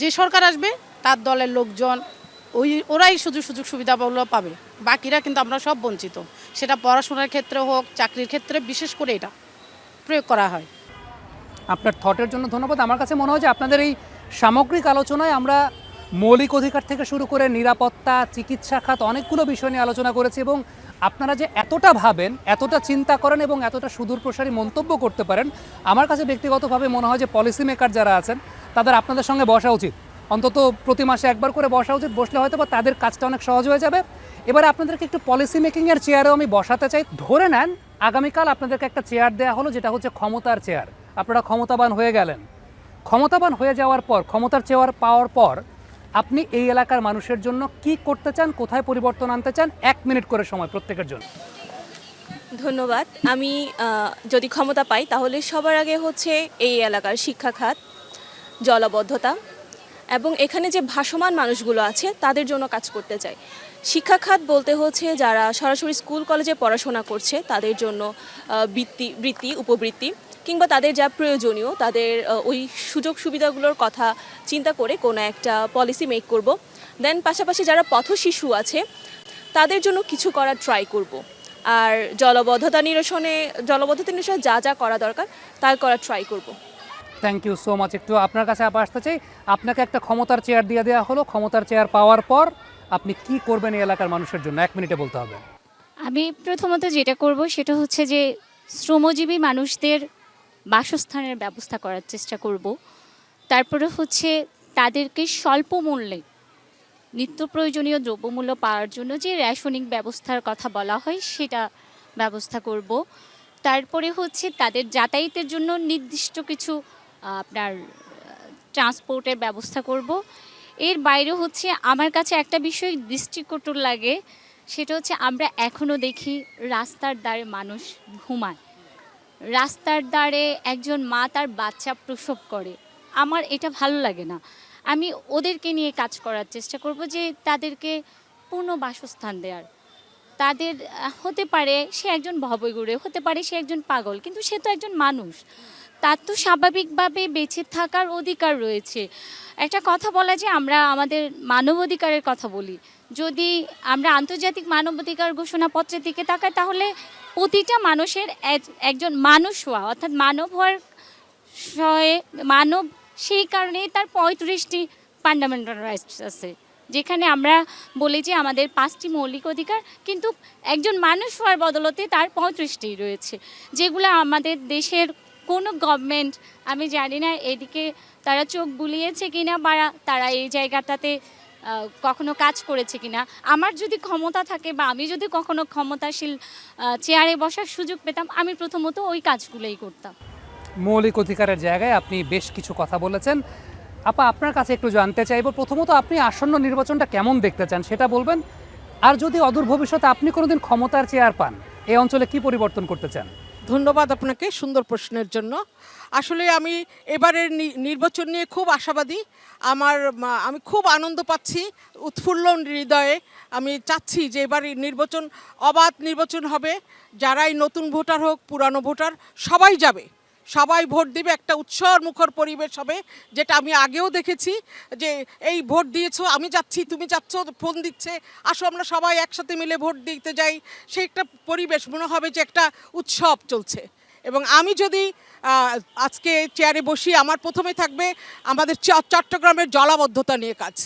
যে সরকার আসবে তার দলের লোকজন ওরাই সুযোগ সুবিধাগুলো পাবে, বাকিরা কিন্তু আমরা সব বঞ্চিত। সেটা পড়াশোনার ক্ষেত্রে হোক, চাকরির ক্ষেত্রে বিশেষ করে এটা প্রয়োগ করা হয়। আপনার থটের জন্য ধন্যবাদ। আমার কাছে মনে হয় যে আপনাদের এই সামগ্রিক আলোচনায় আমরা মৌলিক অধিকার থেকে শুরু করে নিরাপত্তা, চিকিৎসা খাত, অনেকগুলো বিষয় নিয়ে আলোচনা করেছি, এবং আপনারা যে এতটা ভাবেন, এতটা চিন্তা করেন এবং এতটা সুদূরপ্রসারী মন্তব্য করতে পারেন, আমার কাছে ব্যক্তিগতভাবে মনে হয় যে পলিসি মেকার যারা আছেন তাদের আপনাদের সঙ্গে বসা উচিত, অন্তত প্রতি মাসে একবার করে বসা উচিত। বসলে হয়তো বা তাদের কাজটা অনেক সহজ হয়ে যাবে। এবারে আপনাদেরকে একটু পলিসি মেকিংয়ের চেয়ারেও আমি বসাতে চাই। ধরে নেন আগামীকাল আপনাদেরকে একটা চেয়ার দেওয়া হলো, যেটা হচ্ছে ক্ষমতার চেয়ার। আপনারা ক্ষমতাবান হয়ে গেলেন। ক্ষমতাবান হয়ে যাওয়ার পর, ক্ষমতার চেয়ার পাওয়ার পর আপনি এই এলাকার মানুষের জন্য কি করতে চান, কোথায় পরিবর্তন আনতে চান? 1 মিনিট করে সময় প্রত্যেকের জন্য। ধন্যবাদ। আমি যদি ক্ষমতা পাই তাহলে সবার আগে হচ্ছে এই এলাকার শিক্ষা খাত, জলাবদ্ধতা এবং এখানে যে ভাসমান মানুষগুলো আছে তাদের জন্য কাজ করতে চাই। শিক্ষা খাত বলতে হচ্ছে যারা সরাসরি স্কুল কলেজে পড়াশোনা করছে তাদের জন্য বৃত্তি উপবৃত্তি কিংবা তাদের যা প্রয়োজনীয় তাদের ওই সুযোগ সুবিধাগুলোর কথা চিন্তা করে কোনো একটা পলিসি মেক করব। দেন পাশাপাশি যারা পথশিশু আছে তাদের জন্য কিছু করার ট্রাই করব। আর জলবদ্ধতা নিরসনে যা যা করা দরকার তা করার ট্রাই করব। Thank you so much. একটু আপনার কাছে আবার আসতে চাই, আপনাকে একটা ক্ষমতার চেয়ার দিয়ে দেওয়া হলো, ক্ষমতার চেয়ার পাওয়ার পর আপনি কি করবেন এই এলাকার মানুষের জন্য? 1 মিনিটে বলতে হবে। আমি প্রথমত যেটা করব সেটা হচ্ছে যে শ্রমজীবী মানুষদের বাসস্থানের ব্যবস্থা করার চেষ্টা করব। তারপরে হচ্ছে তাদেরকে স্বল্প মূল্যে নিত্য প্রয়োজনীয় দ্রব্যমূল্য পাওয়ার জন্য যে রেশনিং ব্যবস্থার কথা বলা হয় সেটা ব্যবস্থা করব। তারপরে হচ্ছে তাদের যাতায়াতের জন্য নির্দিষ্ট কিছু আপনার ট্রান্সপোর্টের ব্যবস্থা করব। এর বাইরে হচ্ছে আমার কাছে একটা বিষয় দৃষ্টিকটু লাগে, সেটা হচ্ছে আমরা এখনও দেখি রাস্তার ধারে মানুষ ঘুমায়, রাস্তার ধারে একজন মা তার বাচ্চা প্রসব করে। আমার এটা ভালো লাগে না। আমি ওদেরকে নিয়ে কাজ করার চেষ্টা করব যে তাদেরকে পূর্ণ বাসস্থান দেওয়ার। তাদের হতে পারে সে একজন ভবঘুরে, হতে পারে সে একজন পাগল, কিন্তু সে তো একজন মানুষ, তার তো স্বাভাবিকভাবে বেঁচে থাকার অধিকার রয়েছে। একটা কথা বলা যে আমরা আমাদের মানবাধিকারের কথা বলি, যদি আমরা আন্তর্জাতিক মানবাধিকার ঘোষণাপত্রের দিকে তাকাই তাহলে প্রতিটা মানুষের একজন মানুষ হওয়া অর্থাৎ মানব হওয়ার মানব, সেই কারণেই তার 35টি ফান্ডামেন্টাল রাইটস আছে, যেখানে আমরা বলি যে আমাদের 5টি মৌলিক অধিকার, কিন্তু একজন মানুষ হওয়ার বদলতে তার 35টি রয়েছে, যেগুলো আমাদের দেশের কোনো গভর্নমেন্ট, আমি জানি না এদিকে তারা চোখ বুলিয়েছে কিনা বা তারা এই জায়গাটাতে কখনো কাজ করেছে কিনা। আমার যদি ক্ষমতা থাকে বা আমি যদি কখনো ক্ষমতাশীল চেয়ারে বসার সুযোগ পেতাম, আমি প্রথমত ওই কাজগুলোই করতাম। মৌলিক অধিকারের জায়গায় আপনি বেশ কিছু কথা বলেছেন। আপা, আপনার কাছে একটু জানতে চাইব, প্রথমত আপনি আসন্ন নির্বাচনটা কেমন দেখতে চান সেটা বলবেন, আর যদি অদূর ভবিষ্যতে আপনি কোনোদিন ক্ষমতার চেয়ার পান এই অঞ্চলে কি পরিবর্তন করতে চান? ধন্যবাদ আপনাকে সুন্দর প্রশ্নের জন্য। আসলে আমি এবারের নির্বাচন নিয়ে খুব আশাবাদী। আমি খুব আনন্দ পাচ্ছি, উৎফুল্ল হৃদয়ে আমি চাচ্ছি যে এবার নির্বাচন অবাধ নির্বাচন হবে। যারাই নতুন ভোটার হোক পুরানো ভোটার সবাই যাবে, সবাই ভোট দিবে, একটা উৎসব মুখর পরিবেশ হবে, যেটা আমি আগেও দেখেছি যে এই ভোট দিয়েছো, আমি যাচ্ছি, তুমি যাচ্ছ, ফোন দিচ্ছে, আসো আমরা সবাই একসাথে মিলে ভোট দিতে যাই, সেই একটা পরিবেশ মনে হবে যে একটা উৎসব চলছে। এবং আমি যদি আজকে চেয়ারে বসি, আমার প্রথমে থাকবে আমাদের চট্টগ্রামের জলাবদ্ধতা নিয়ে কাজ।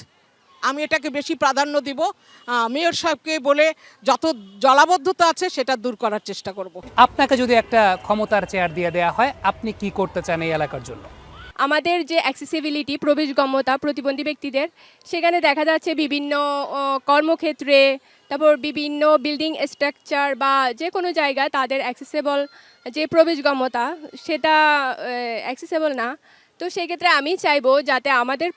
আমি এটাকে বেশি প্রাধান্য দিব, মেয়র সাহেবকে বলে যত জলাবদ্ধতা আছে সেটা দূর করার চেষ্টা করব। আপনাকে যদি একটা ক্ষমতার চেয়ার দিয়ে দেওয়া হয় আপনি কি করতে চান এই এলাকার জন্য? আমাদের যে অ্যাক্সেসিবিলিটি, প্রবেশগম্যতা প্রতিবন্ধী ব্যক্তিদের, সেখানে দেখা যাচ্ছে বিভিন্ন কর্মক্ষেত্রে, তারপর বিভিন্ন বিল্ডিং স্ট্রাকচার বা যে কোনো জায়গায় তাদের অ্যাক্সেসেবল যে প্রবেশগম্যতা সেটা অ্যাক্সেসেবল না। তো সেক্ষেত্রে আমি চাইবো যাতে আমাদের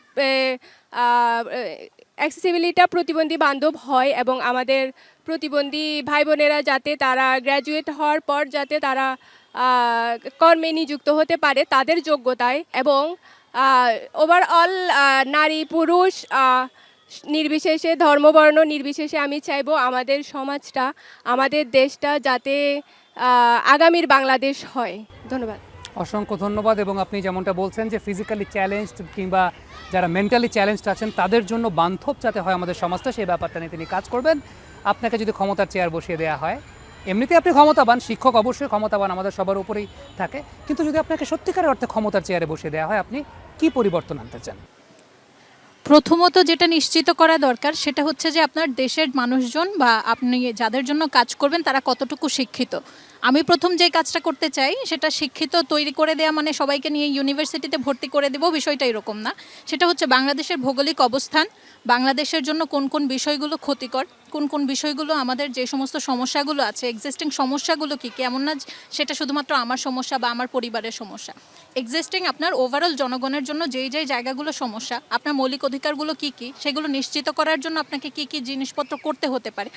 অ্যাক্সেসিবিলিটিটা প্রতিবন্ধী বান্ধব হয় এবং আমাদের প্রতিবন্ধী ভাই বোনেরা যাতে তারা গ্র্যাজুয়েট হওয়ার পর যাতে তারা কর্মে নিযুক্ত হতে পারে তাদের যোগ্যতায়, এবং ওভারঅল নারী পুরুষ নির্বিশেষে, ধর্মবর্ণ নির্বিশেষে আমি চাইবো আমাদের সমাজটা, আমাদের দেশটা যাতে আগামীর বাংলাদেশ হয়। ধন্যবাদ। অসংখ্য ধন্যবাদ। এবং আপনি যেমনটা বলছেন যে ফিজিক্যালি চ্যালেঞ্জড কিংবা যারা মেন্টালি চ্যালেঞ্জড আছেন তাদের জন্য বান্ধব যাতে হয় আমাদের সমাজটা, সেই ব্যাপারটা নিয়ে তিনি কাজ করবেন। আপনাকে যদি ক্ষমতার চেয়ার বসিয়ে দেওয়া হয়, এমনিতে আপনি ক্ষমতাবান, শিক্ষক অবশ্যই ক্ষমতাবান, আমাদের সবার উপরেই থাকে, কিন্তু যদি আপনাকে সত্যিকারের অর্থে ক্ষমতার চেয়ারে বসিয়ে দেওয়া হয় আপনি কি পরিবর্তন আনতে চান? প্রথমত যেটা নিশ্চিত করা দরকার সেটা হচ্ছে যে আপনার দেশের মানুষজন বা আপনি যাদের জন্য কাজ করবেন তারা কতটুকু শিক্ষিত। আমি প্রথম যে কাজটা করতে চাই সেটা শিক্ষিত তৈরি করে দেয়া, মানে সবাইকে নিয়ে ইউনিভার্সিটিতে ভর্তি করে দেব, বিষয়টা এরকম না। সেটা হচ্ছে বাংলাদেশের ভৌগোলিক অবস্থান, বাংলাদেশের জন্য কোন কোন বিষয়গুলো ক্ষতিকর, কোন কোন বিষয়গুলো আমাদের যে সমস্ত সমস্যাগুলো আছে, এক্সিস্টিং সমস্যাগুলো কী কী, এমন না সেটা শুধুমাত্র আমার সমস্যা বা আমার পরিবারের সমস্যা, এক্সিস্টিং আপনার ওভারঅল জনগণের জন্য যেই যেই জায়গাগুলো সমস্যা, আপনার মৌলিক অধিকারগুলো কী কী, সেগুলো নিশ্চিত করার জন্য আপনাকে কী কী জিনিসপত্র করতে হতে পারে,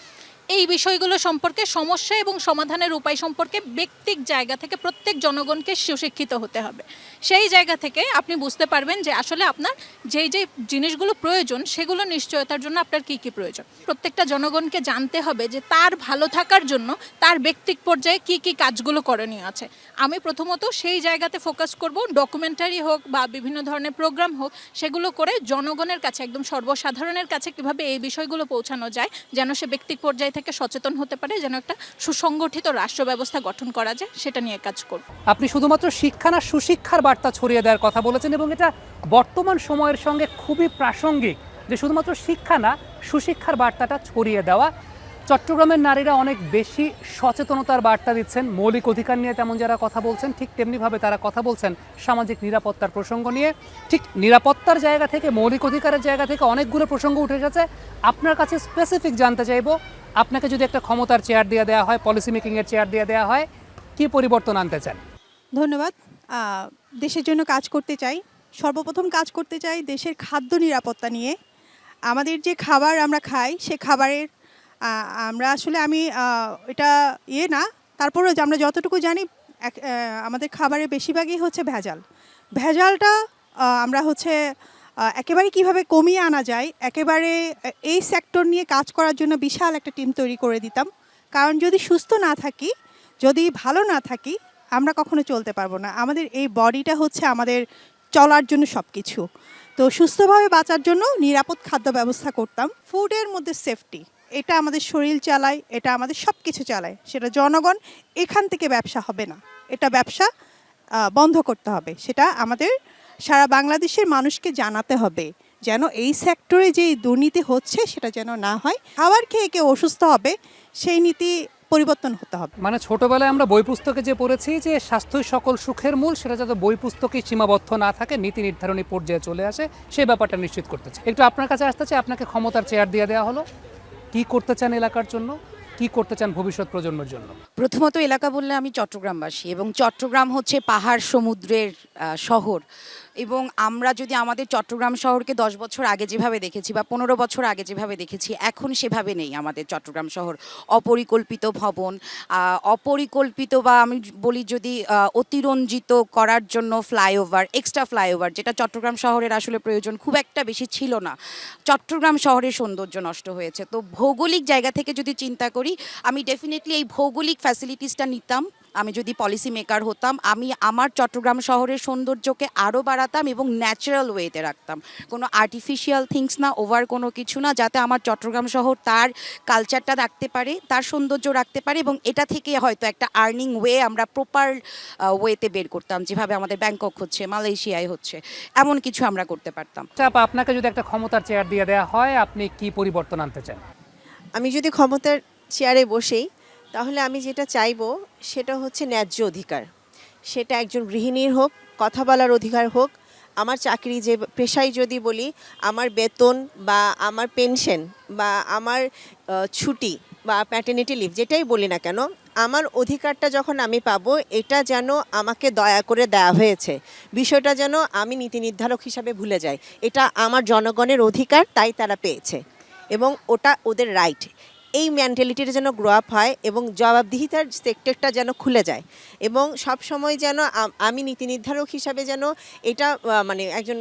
এই বিষয়গুলো সম্পর্কে, সমস্যা এবং সমাধানের উপায় সম্পর্কে ব্যক্তিক জায়গা থেকে প্রত্যেক জনগণকে সুশিক্ষিত হতে হবে। সেই জায়গা থেকে আপনি বুঝতে পারবেন যে আসলে আপনার যেই যেই জিনিসগুলো প্রয়োজন সেগুলো নিশ্চয়তার জন্য আপনার কী কী প্রয়োজন। প্রত্যেকটা জনগণকে জানতে হবে যে তার ভালো থাকার জন্য তার ব্যক্তিক পর্যায়ে কী কী কাজগুলো করণীয় আছে। আমি প্রথমত সেই জায়গাতে ফোকাস করব, ডকুমেন্টারি হোক বা বিভিন্ন ধরনের প্রোগ্রাম হোক, সেগুলো করে জনগণের কাছে একদম সর্বসাধারণের কাছে কীভাবে এই বিষয়গুলো পৌঁছানো যায় যেন সে ব্যক্তিক পর্যায় থেকে সচেতন হতে পারে, যেন একটা সুসংগঠিত রাষ্ট্র ব্যবস্থা গঠন করা যায়, সেটা নিয়ে কাজ করব। আপনি শুধুমাত্র শিক্ষা না সুশিক্ষার বার্তা ছড়িয়ে দেওয়ার কথা বলেছেন এবং এটা বর্তমান সময়ের সঙ্গে খুবই প্রাসঙ্গিক যে শুধুমাত্র শিক্ষা না সুশিক্ষার বার্তাটা ছড়িয়ে দেওয়া। চট্টগ্রামের নারীরা অনেক বেশি সচেতনতার বার্তা দিচ্ছেন মৌলিক অধিকার নিয়ে, তেমন যারা কথা বলছেন ঠিক তেমনিভাবে তারা কথা বলছেন সামাজিক নিরাপত্তার প্রসঙ্গ নিয়ে। ঠিক নিরাপত্তার জায়গা থেকে, মৌলিক অধিকারের জায়গা থেকে অনেকগুলো প্রসঙ্গ উঠে এসেছে। আপনার কাছে স্পেসিফিক জানতে চাইবো, আপনাকে যদি একটা ক্ষমতার চেয়ার দিয়ে দেওয়া হয়, পলিসি মেকিংয়ের চেয়ার দিয়ে দেওয়া হয়, কি পরিবর্তন আনতে চান? ধন্যবাদ। দেশের জন্য কাজ করতে চাই। সর্বপ্রথম কাজ করতে চাই দেশের খাদ্য নিরাপত্তা নিয়ে। আমাদের যে খাবার আমরা খাই সে খাবারের আমরা আসলে আমি এটা না, তারপরেও আমরা যতটুকু জানি আমাদের খাবারের বেশিরভাগই হচ্ছে ভেজালটা আমরা হচ্ছে একেবারে কিভাবে কমিয়ে আনা যায়, একেবারে এই সেক্টর নিয়ে কাজ করার জন্য বিশাল একটা টিম তৈরি করে দিতাম। কারণ যদি সুস্থ না থাকি, যদি ভালো না থাকি, আমরা কখনো চলতে পারবো না। আমাদের এই বডিটা হচ্ছে আমাদের চলার জন্য সব কিছু। তো সুস্থভাবে বাঁচার জন্য নিরাপদ খাদ্য ব্যবস্থা করতাম। ফুডের মধ্যে সেফটি, এটা আমাদের শরীর চালায়, এটা আমাদের সব কিছু চালায়, সেটা জনগণ। এখান থেকে ব্যবসা হবে না, এটা ব্যবসা বন্ধ করতে হবে। সেটা আমাদের সারা বাংলাদেশের মানুষকে জানাতে হবে যেন এই সেক্টরে যে দুর্নীতি হচ্ছে সেটা যেন না হয়। খাবার খেয়ে কেউ অসুস্থ হবে সেই নীতি পরিবর্তন হতে হবে। মানে ছোটবেলায় আমরা বই পুস্তকে যে পড়েছি যে স্বাস্থ্যই সকল সুখের মূল, সেটা যাতে বই পুস্তকে সীমাবদ্ধ না থাকে, নীতি নির্ধারণী পর্যায়ে চলে আসে, সেই ব্যাপারটা নিশ্চিত করতেছে। একটু আপনার কাছে আসতে চাই, আপনাকে ক্ষমতার চেয়ার দিয়ে দেওয়া হলো, কি করতে চান এলাকার জন্য, কি করতে চান ভবিষ্যৎ প্রজন্মের জন্য? প্রথমত এলাকা বললে আমি চট্টগ্রামবাসী, এবং চট্টগ্রাম হচ্ছে পাহাড় সমুদ্রের শহর। এবং আমরা যদি আমাদের চট্টগ্রাম শহরকে 10 বছর আগে যেভাবে দেখেছি বা 15 বছর আগে যেভাবে দেখেছি, এখন সেভাবে নেই আমাদের চট্টগ্রাম শহর। অপরিকল্পিত ভবন, অপরিকল্পিত বা আমি বলি যদি অতিরঞ্জিত করার জন্য ফ্লাইওভার, এক্সট্রা ফ্লাইওভার, যেটা চট্টগ্রাম শহরের আসলে প্রয়োজন খুব একটা বেশি ছিল না। চট্টগ্রাম শহরের সৌন্দর্য নষ্ট হয়েছে। তো ভৌগোলিক জায়গা থেকে যদি চিন্তা করি, আমি ডেফিনেটলি এই ভৌগোলিক ফ্যাসিলিটিসটা নিতাম। আমি যদি পলিসি মেকার হতাম, আমি আমার চট্টগ্রাম শহরের সৌন্দর্যকে আরও বাড়াতাম এবং ন্যাচারাল ওয়েতে রাখতাম, কোনো আর্টিফিশিয়াল থিংস না, ওভার কোনো কিছু না, যাতে আমার চট্টগ্রাম শহর তার কালচারটা রাখতে পারে, তার সৌন্দর্য রাখতে পারে, এবং এটা থেকে হয়তো একটা আর্নিং ওয়ে আমরা প্রপার ওয়েতে বের করতাম, যেভাবে আমাদের ব্যাংকক হচ্ছে, মালয়েশিয়ায় হচ্ছে, এমন কিছু আমরা করতে পারতাম। আপনাকে যদি একটা ক্ষমতার চেয়ার দিয়ে দেওয়া হয়, আপনি কি পরিবর্তন আনতে চান? আমি যদি ক্ষমতার চেয়ারে বসেই, তাহলে আমি যেটা চাইবো সেটা হচ্ছে ন্যায্য অধিকার। সেটা একজন গৃহিণীর হোক, কথা বলার অধিকার হোক, আমার চাকরি যে পেশায় যদি বলি, আমার বেতন বা আমার পেনশন বা আমার ছুটি বা প্যাটার্নিটি লিভ, যেটাই বলি না কেন, আমার অধিকারটা যখন আমি পাবো, এটা যেন আমাকে দয়া করে দেওয়া হয়েছে, বিষয়টা যেন আমি নীতি নির্ধারক হিসাবে ভুলে যাই। এটা আমার জনগণের অধিকার, তাই তারা পেয়েছে এবং ওটা ওদের রাইট। এই মেন্টালিটিটা যেন গ্রো আপ হয় এবং জবাবদিহিতার সেক্টরটা যেন খুলে যায় এবং সব সময় যেন আমি নীতি নির্ধারক হিসাবে যেন এটা মানে একজন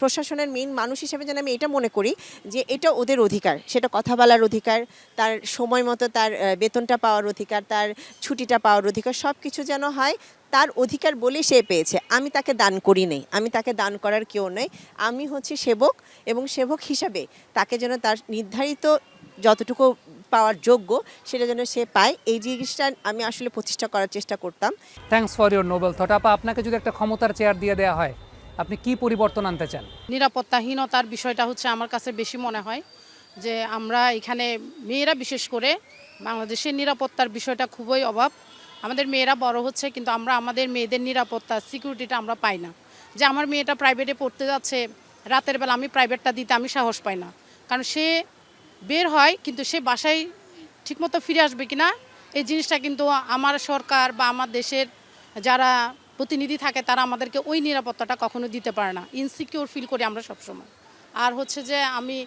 প্রশাসনের মেইন মানুষ হিসেবে যেন আমি এটা মনে করি যে এটা ওদের অধিকার, সেটা কথা বলার অধিকার, তার সময় মতো তার বেতনটা পাওয়ার অধিকার, তার ছুটিটা পাওয়ার অধিকার, সব কিছু যেন হয় তার অধিকার বলেই সে পেয়েছে। আমি তাকে দান করি নেই, আমি তাকে দান করার কেউ নেই, আমি হচ্ছে সেবক এবং সেবক হিসাবে তাকে যেন তার নির্ধারিত যতটুকু পাওয়ার যোগ্য সেটা যেন সে পায়, এই জিনিসটা আমি আসলে প্রতিষ্ঠা করার চেষ্টা করতাম। Thanks for your Nobel thought. আপা, আপনাকে যদি একটা ক্ষমতার চেয়ার দিয়ে দেওয়া হয়, আপনি কি পরিবর্তন আনতে চান? নিরাপত্তাহীনতার বিষয়টা হচ্ছে আমার কাছে বেশি মনে হয় যে আমরা এখানে মেয়েরা বিশেষ করে বাংলাদেশের নিরাপত্তার বিষয়টা খুবই অভাব। আমাদের মেয়েরা বড় হচ্ছে কিন্তু আমরা আমাদের মেয়েদের নিরাপত্তা সিকিউরিটিটা আমরা পাই না। যে আমার মেয়েটা প্রাইভেটে পড়তে যাচ্ছে, রাতের বেলা আমি প্রাইভেটটা দিতে আমি সাহস পাই না, কারণ সে বের হয় কিন্তু সে বাসায় ঠিকমতো ফিরে আসবে কিনা এই জিনিসটা কিন্তু আমার সরকার বা আমার দেশের যারা প্রতিনিধি থাকে তারা আমাদেরকে ওই নিরাপত্তাটা কখনো দিতে পারে না। ইনসিকিউর ফিল করি আমরা সবসময়। আর হচ্ছে যে আমি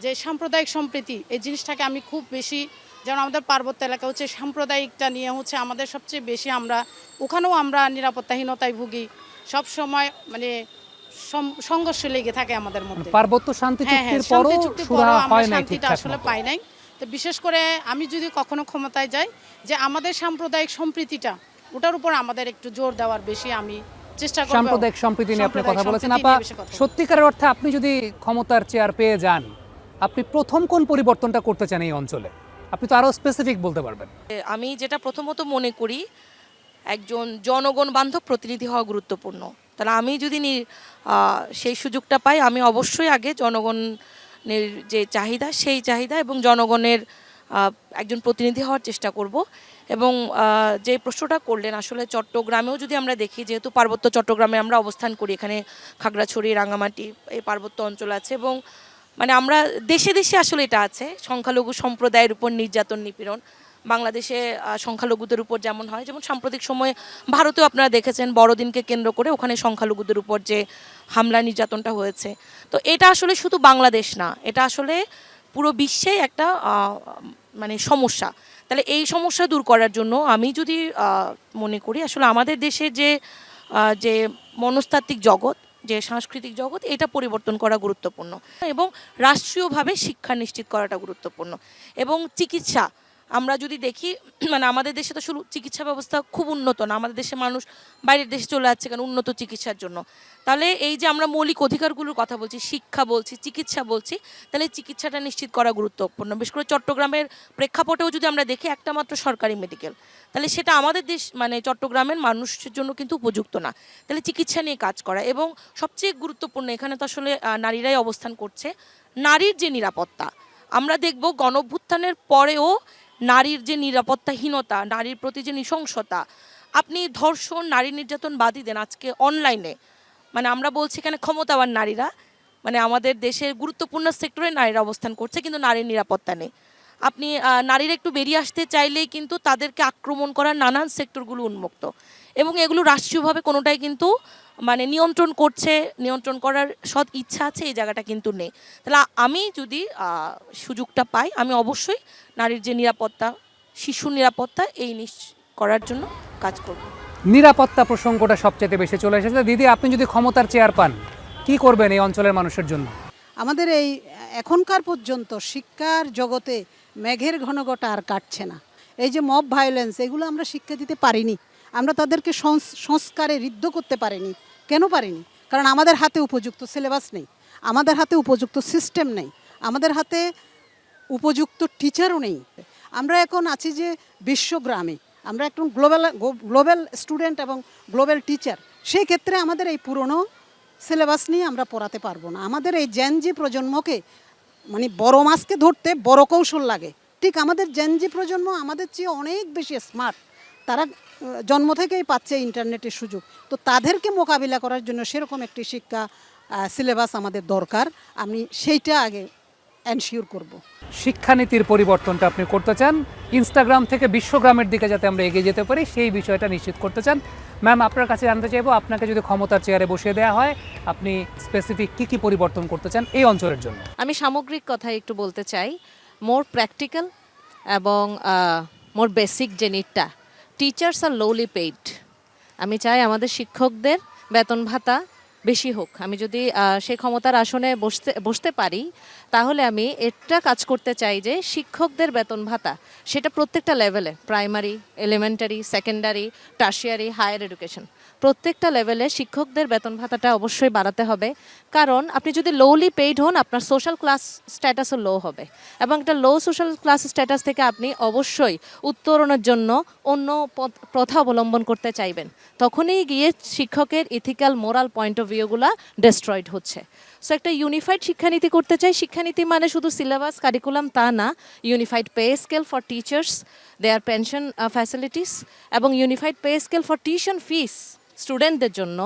যে সাম্প্রদায়িক সম্প্রীতি এই জিনিসটাকে আমি খুব বেশি, যেমন আমাদের পার্বত্য এলাকা হচ্ছে সাম্প্রদায়িকটা নিয়ে হচ্ছে আমাদের সবচেয়ে বেশি আমরা ওখানেও আমরা নিরাপত্তাহীনতায় ভুগি। সব সময় মানে সংঘর্ষ লেগে থাকে আমাদের মধ্যে। পার্বত্য শান্তি হ্যাঁ, চুক্তির শান্তি পরও চুক্তির সুরাহা পরেও আমরা হয় নাই শান্তিটা ঠিকঠাক আসলে মতো। পাই নাই। তো বিশেষ করে আমি যদি কখনো ক্ষমতায় যাই, যে আমাদের সাম্প্রদায়িক সম্প্রীতিটা ওটার উপর আমাদের একটু জোর দেওয়ার বেশি আমি চেষ্টা করব। সাম্প্রদায়িক সম্প্রীতি নিয়ে আপনি কথা বলেছেন। সম্প্রীতি আপা, নিয়ে বেশি কথা বলবো। সত্যিকারের অর্থে আপনি যদি ক্ষমতার চেয়ার পেয়ে যান, আপনি প্রথম কোন পরিবর্তনটা করতে চান এই অঞ্চলে? আপনি তো আরো স্পেসিফিক বলতে পারবেন। আমি যেটা প্রথমত মনে করি, একজন জনগণ বান্ধব প্রতিনিধি হওয়া গুরুত্বপূর্ণ। তাহলে আমি যদি সেই সুযোগটা পাই, আমি অবশ্যই আগে জনগণের যে চাহিদা, সেই চাহিদা এবং জনগণের একজন প্রতিনিধি হওয়ার চেষ্টা করব। এবং যে প্রশ্নটা করলেন, আসলে চট্টগ্রামেও যদি আমরা দেখি, যেহেতু পার্বত্য চট্টগ্রামে আমরা অবস্থান করি, এখানে খাগড়াছড়ি, রাঙামাটি এই পার্বত্য অঞ্চল আছে, এবং মানে আমরা দেশে দেশে আসলে এটা আছে, সংখ্যালঘু সম্প্রদায়ের উপর নির্যাতন, নিপীড়ন। বাংলাদেশে সংখ্যালঘুদের উপর যেমন হয়, যেমন সাম্প্রতিক সময়ে ভারতেও আপনারা দেখেছেন বড়দিনকে কেন্দ্র করে ওখানে সংখ্যালঘুদের উপর যে হামলা নির্যাতনটা হয়েছে। তো এটা আসলে শুধু বাংলাদেশ না, এটা আসলে পুরো বিশ্বে একটা মানে সমস্যা। তাহলে এই সমস্যা দূর করার জন্য আমি যদি মনে করি, আসলে আমাদের দেশের যে মনস্তাত্ত্বিক জগৎ, যে সাংস্কৃতিক জগৎ, এটা পরিবর্তন করা গুরুত্বপূর্ণ, এবং রাষ্ট্রীয়ভাবে শিক্ষা নিশ্চিত করাটা গুরুত্বপূর্ণ। এবং চিকিৎসা আমরা যদি দেখি, মানে আমাদের দেশে তো শুধু চিকিৎসা ব্যবস্থা খুব উন্নত না, আমাদের দেশে মানুষ বাইরের দেশে চলে যাচ্ছে কেন? উন্নত চিকিৎসার জন্য। তাহলে এই যে আমরা মৌলিক অধিকারগুলোর কথা বলছি, শিক্ষা বলছি, চিকিৎসা বলছি, তাহলে চিকিৎসাটা নিশ্চিত করা গুরুত্বপূর্ণ। বিশেষ করে চট্টগ্রামের প্রেক্ষাপটেও যদি আমরা দেখি, একটা মাত্র সরকারি মেডিকেল, তাহলে সেটা আমাদের দেশ মানে চট্টগ্রামের মানুষের জন্য কিন্তু উপযুক্ত না। তাহলে চিকিৎসা নিয়ে কাজ করা, এবং সবচেয়ে গুরুত্বপূর্ণ, এখানে তো আসলে নারীরাই অবস্থান করছে, নারীর যে নিরাপত্তা। আমরা দেখব গণঅভ্যুত্থানের পরেও নারীর যে নিরাপত্তাহীনতা, নারীর প্রতি যে নৃশংসতা, আপনি ধর্ষণ, নারী নির্যাতন বাদই দেন, আজকে অনলাইনে মানে আমরা বলছি এখানে ক্ষমতাবান নারীরা, মানে আমাদের দেশের গুরুত্বপূর্ণ সেক্টরে নারীরা অবস্থান করছে, কিন্তু নারীর নিরাপত্তা নেই। আপনি নারীরা একটু বেরিয়ে আসতে চাইলেই কিন্তু তাদেরকে আক্রমণ করার নানান সেক্টরগুলো উন্মুক্ত, এবং এগুলো রাষ্ট্রীয়ভাবে কোনোটাই কিন্তু মানে নিয়ন্ত্রণ করার সৎ ইচ্ছা আছে, এই জায়গাটা কিন্তু নেই। তাহলে আমি যদি সুযোগটা পাই, আমি অবশ্যই নারীর যে নিরাপত্তা, শিশুর নিরাপত্তা, এই করার জন্য কাজ করব। নিরাপত্তা প্রসঙ্গটা সবচেয়ে বেশি চলে এসেছে। দিদি, আপনি যদি ক্ষমতার চেয়ার পান, কি করবেন এই অঞ্চলের মানুষের জন্য? আমাদের এই এখনকার পর্যন্ত শিক্ষার জগতে মেঘের ঘনঘটা আর কাটছে না। এই যে মব ভায়োলেন্স, এগুলো আমরা শিক্ষা দিতে পারিনি, আমরা তাদেরকে সংস্কারে ঋদ্ধ করতে পারিনি। কেন পারিনি? কারণ আমাদের হাতে উপযুক্ত সিলেবাস নেই, আমাদের হাতে উপযুক্ত সিস্টেম নেই, আমাদের হাতে উপযুক্ত টিচারও নেই। আমরা এখন আছি যে বিশ্বগ্রামে, আমরা একটু গ্লোবাল স্টুডেন্ট এবং গ্লোবাল টিচার। সেই ক্ষেত্রে আমাদের এই পুরনো সিলেবাস নিয়ে আমরা পড়াতে পারবো না। আমাদের এই জেনজি প্রজন্মকে মানে বড় মাছকে ধরতে বড় কৌশল লাগে। ঠিক আমাদের জেনজি প্রজন্ম আমাদের চেয়ে অনেক বেশি স্মার্ট, তারা জন্ম থেকেই পাচ্ছে ইন্টারনেটের সুযোগ। তো তাদেরকে মোকাবিলা করার জন্য সেরকম একটি শিক্ষা সিলেবাস আমাদের দরকার। আমি সেইটা আগে এনশিওর করব। শিক্ষানীতির পরিবর্তনটা আপনি করতে চান, ইনস্টাগ্রাম থেকে বিশ্বগ্রামের দিকে যাতে আমরা এগিয়ে যেতে পারি, সেই বিষয়টা নিশ্চিত করতে চান। ম্যাম, আপনার কাছে জানতে চাইবো, আপনাকে যদি ক্ষমতার চেয়ারে বসিয়ে দেওয়া হয়, আপনি স্পেসিফিক কী পরিবর্তন করতে চান এই অঞ্চলের জন্য? আমি সামগ্রিক কথা একটু বলতে চাই, মোর প্র্যাকটিক্যাল এবং মোর বেসিক যে নিডটা, টিচার্স আর লোলি পেইড। আমি চাই আমাদের শিক্ষকদের বেতন ভাতা বেশি হোক। আমি যদি সেই ক্ষমতার আসনে বসতে পারি, তাহলে আমি এটা কাজ করতে চাই যে শিক্ষকদের বেতন ভাতা সেটা প্রত্যেকটা লেভেলে, primary, elementary, secondary, tertiary, higher education, প্রত্যেকটা লেভেলে শিক্ষকদের বেতন ভাতাটা অবশ্যই বাড়াতে হবে। কারণ আপনি যদি লোলি পেইড হন, আপনার সোশ্যাল ক্লাস স্ট্যাটাসও লো হবে, এবং একটা লো সোশ্যাল ক্লাস স্ট্যাটাস থেকে আপনি অবশ্যই উত্তরণের জন্য অন্য প্রথা অবলম্বন করতে চাইবেন। তখনই গিয়ে শিক্ষকের ইথিক্যাল মোরাল পয়েন্ট অফ ভিউগুলা ডেস্ট্রয়েড হচ্ছে। সো একটা ইউনিফাইড শিক্ষানীতি করতে চাই। শিক্ষানীতি মানে শুধু সিলেবাস, কারিকুলাম তা না, unified pay scale for teachers, their pension facilities, এবং unified pay scale for tuition fees স্টুডেন্টদের জন্য।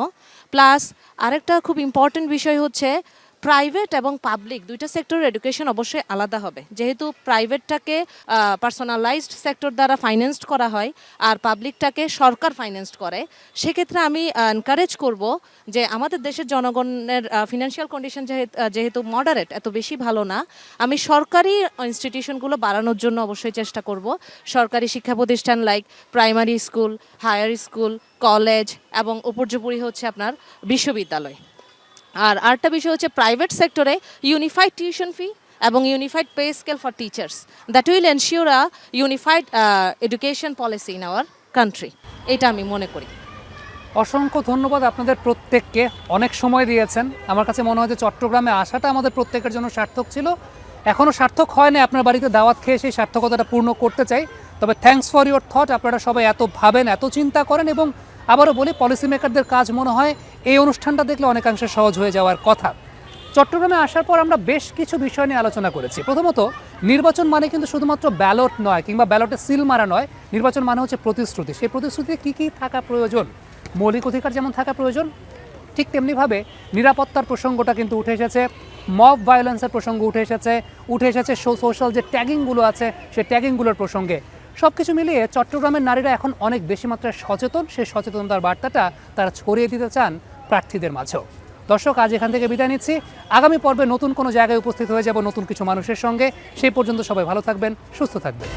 প্লাস আরেকটা খুব ইম্পর্টেন্ট বিষয় হচ্ছে প্রাইভেট এবং পাবলিক দুইটা সেক্টরের এডুকেশন অবশ্যই আলাদা হবে, যেহেতু প্রাইভেটটাকে পার্সোনালাইজড সেক্টর দ্বারা ফাইন্যান্সড করা হয় আর পাবলিকটাকে সরকার ফাইন্যান্সড করে। সেক্ষেত্রে আমি এনকারেজ করব যে আমাদের দেশের জনগণের ফিনান্সিয়াল কন্ডিশন যেহেতু মডারেট, এত বেশি ভালো না, আমি সরকারি ইনস্টিটিউশনগুলো বাড়ানোর জন্য অবশ্যই চেষ্টা করব। সরকারি শিক্ষা প্রতিষ্ঠান like primary school, higher school, college এবং উপর্যুপরি হচ্ছে আপনার বিশ্ববিদ্যালয়। আর আরেকটা বিষয় হচ্ছে প্রাইভেট সেক্টরে ইউনিফাইড টিউশন ফি এবং unified pay scale for teachers, that will ensure a unified education policy in our country, এটা আমি মনে করি। অসংখ্য ধন্যবাদ আপনাদের প্রত্যেককে, অনেক সময় দিয়েছেন। আমার কাছে মনে হয় যে চট্টগ্রামে আসাটা আমাদের প্রত্যেকের জন্য সার্থক ছিল, এখনও সার্থক হয় না। আপনার বাড়িতে দাওয়াত খেয়ে সেই সার্থকতাটা পূর্ণ করতে চাই। তবে থ্যাঙ্কস ফর ইউর থট, আপনারা সবাই এত ভাবেন, এত চিন্তা করেন, এবং আবারও বলি পলিসি মেকারদের কাজ মনে হয় এই অনুষ্ঠানটা দেখলে অনেকাংশে সহজ হয়ে যাওয়ার কথা। চট্টগ্রামে আসার পর আমরা বেশ কিছু বিষয় নিয়ে আলোচনা করেছি। প্রথমত, নির্বাচন মানে কিন্তু শুধুমাত্র ব্যালট নয় কিংবা ব্যালটে সিল মারা নয়, নির্বাচন মানে হচ্ছে প্রতিশ্রুতি। সেই প্রতিশ্রুতিতে কী কী থাকা প্রয়োজন, মৌলিক অধিকার যেমন থাকা প্রয়োজন, ঠিক তেমনিভাবে নিরাপত্তার প্রসঙ্গটা কিন্তু উঠে এসেছে, মব ভায়োলেন্সের প্রসঙ্গ উঠে এসেছে সোশ্যাল যে ট্যাগিংগুলো আছে সেই ট্যাগিংগুলোর প্রসঙ্গে। সব কিছু মিলিয়ে চট্টগ্রামের নারীরা এখন অনেক বেশি মাত্রায় সচেতন। সেই সচেতনতার বার্তাটা তারা ছড়িয়ে দিতে চান প্রার্থীদের মাঝেও। দর্শক, আজ এখান থেকে বিদায় নিচ্ছি। আগামী পর্বে নতুন কোনো জায়গায় উপস্থিত হয়ে যাব নতুন কিছু মানুষের সঙ্গে। সেই পর্যন্ত সবাই ভালো থাকবেন, সুস্থ থাকবেন।